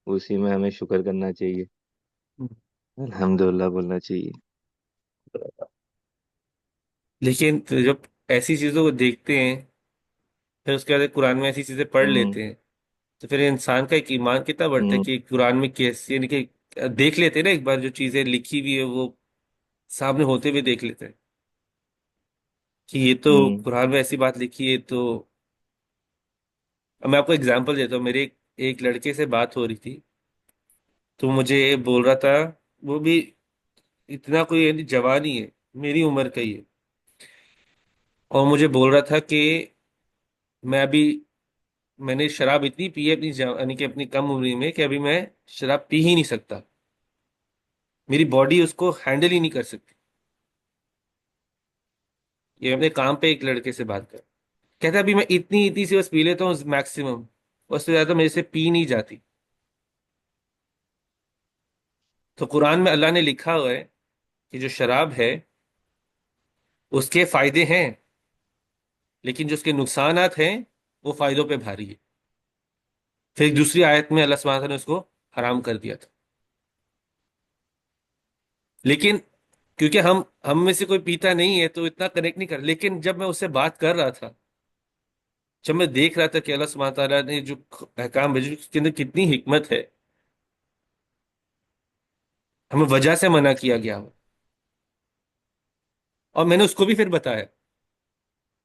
اسی میں ہمیں شکر کرنا چاہیے، الحمدللہ بولنا چاہیے. لیکن جب ایسی چیزوں کو دیکھتے ہیں، پھر اس کے بعد قرآن میں ایسی چیزیں پڑھ ہوں لیتے ہیں، تو پھر انسان کا ایک ایمان کتنا بڑھتا ہے ہوں کہ قرآن میں کیسی، یعنی کہ دیکھ لیتے ہیں نا ایک بار جو چیزیں لکھی ہوئی ہے وہ سامنے ہوتے ہوئے دیکھ لیتے ہیں کہ یہ تو ہوں قرآن میں ایسی بات لکھی ہے. تو اب میں آپ کو اگزامپل دیتا ہوں. میرے ایک لڑکے سے بات ہو رہی تھی، تو مجھے بول رہا تھا، وہ بھی اتنا کوئی یعنی جوان ہی ہے، میری عمر کا ہی ہے، اور مجھے بول رہا تھا کہ میں ابھی، میں نے شراب اتنی پی ہے اپنی یعنی کہ اپنی کم عمری میں، کہ ابھی میں شراب پی ہی نہیں سکتا، میری باڈی اس کو ہینڈل ہی نہیں کر سکتی. یہ اپنے کام پہ ایک لڑکے سے بات کر، کہتا ابھی میں اتنی اتنی سی بس پی لیتا ہوں میکسیمم، اس سے زیادہ میرے سے پی نہیں جاتی. تو قرآن میں اللہ نے لکھا ہوا ہے کہ جو شراب ہے اس کے فائدے ہیں، لیکن جو اس کے نقصانات ہیں وہ فائدوں پہ بھاری ہے. پھر ایک دوسری آیت میں اللہ سبحانہ وتعالیٰ نے اس کو حرام کر دیا تھا. لیکن کیونکہ ہم میں سے کوئی پیتا نہیں ہے تو اتنا کنیکٹ نہیں کر، لیکن جب میں اس سے بات کر رہا تھا، جب میں دیکھ رہا تھا کہ اللہ سبحانہ تعالیٰ نے جو احکام بھیجے اس کے اندر کتنی حکمت ہے، ہمیں وجہ سے منع کیا گیا ہو. اور میں نے اس کو بھی پھر بتایا،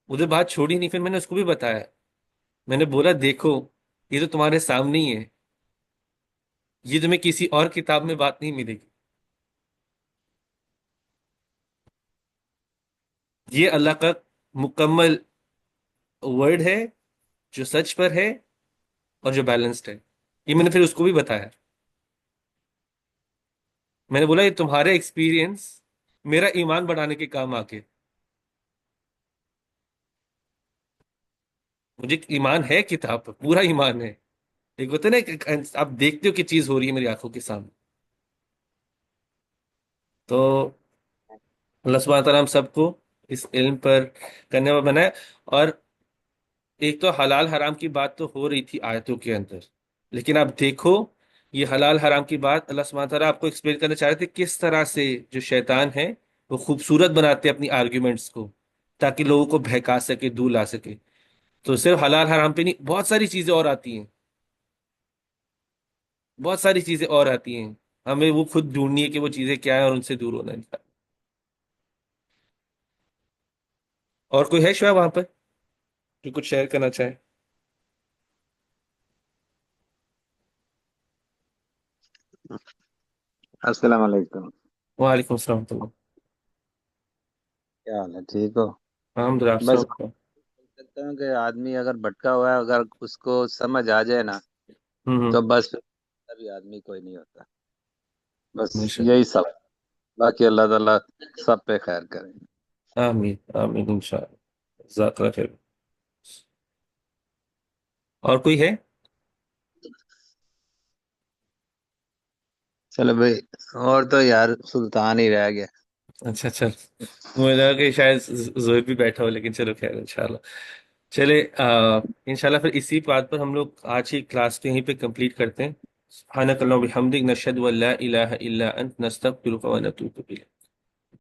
ادھر بات چھوڑی نہیں، پھر میں نے اس کو بھی بتایا. میں نے بولا دیکھو، یہ تو تمہارے سامنے ہی ہے، یہ تمہیں کسی اور کتاب میں بات نہیں ملے گی، یہ اللہ کا مکمل ورڈ ہے جو سچ پر ہے اور جو بیلنسڈ ہے. یہ میں نے پھر اس کو بھی بتایا. میں نے بولا یہ تمہارے ایکسپیرینس میرا ایمان بڑھانے کے کام آ کے، مجھے ایمان ہے کتاب پر، پورا ایمان ہے. ایک ہوتا ہے نا کہ آپ دیکھتے ہو کہ چیز ہو رہی ہے میری آنکھوں کے سامنے. تو اللہ سبحانہ تعالیٰ ہم سب کو اس علم پر کرنے والا بنائے. اور ایک تو حلال حرام کی بات تو ہو رہی تھی آیتوں کے اندر، لیکن آپ دیکھو یہ حلال حرام کی بات اللہ سبحانہ تعالیٰ آپ کو ایکسپلین کرنا چاہ رہے تھے کس طرح سے جو شیطان ہے وہ خوبصورت بناتے ہیں اپنی آرگیومنٹس کو، تاکہ لوگوں کو بہکا سکے، دور لا سکے. تو صرف حلال حرام پہ نہیں، بہت ساری چیزیں اور آتی ہیں، بہت ساری چیزیں اور آتی ہیں. ہمیں وہ خود ڈھونڈنی ہے کہ وہ چیزیں کیا ہیں اور ان سے دور ہونا ہے. اور کوئی ہے شعیب وہاں پہ جو کچھ شیئر کرنا چاہے؟ السلام علیکم. وعلیکم السلام ورحمۃ اللہ. کیا حال ہے؟ ٹھیک ہو؟ الحمد للہ، آپ بس سب. بول سکتا ہوں کہ آدمی اگر بھٹکا ہوا ہے، اگر اس کو سمجھ آ جائے نا ہوں. تو بس پھر بھی آدمی کوئی نہیں ہوتا. بس بے شک. یہی سب. باقی اللہ تعالیٰ سب پہ خیر کرے. آمین آمین انشاءاللہ. جزاک اللہ خیر. اور کوئی ہے؟ چلو بھائی، اور تو یار سلطان ہی رہ گیا. اچھا اچھا، مجھے لگا کہ شاید زہر بھی بیٹھا ہو، لیکن چلو خیر انشاءاللہ. چلے انشاءاللہ پھر اسی بات پر ہم لوگ آج کی کلاس کو یہیں پہ کمپلیٹ کرتے ہیں. سبحانک اللہم و بحمدک، نشہد ان لا الہ الا انت، نستغفرک و نتوب الیک.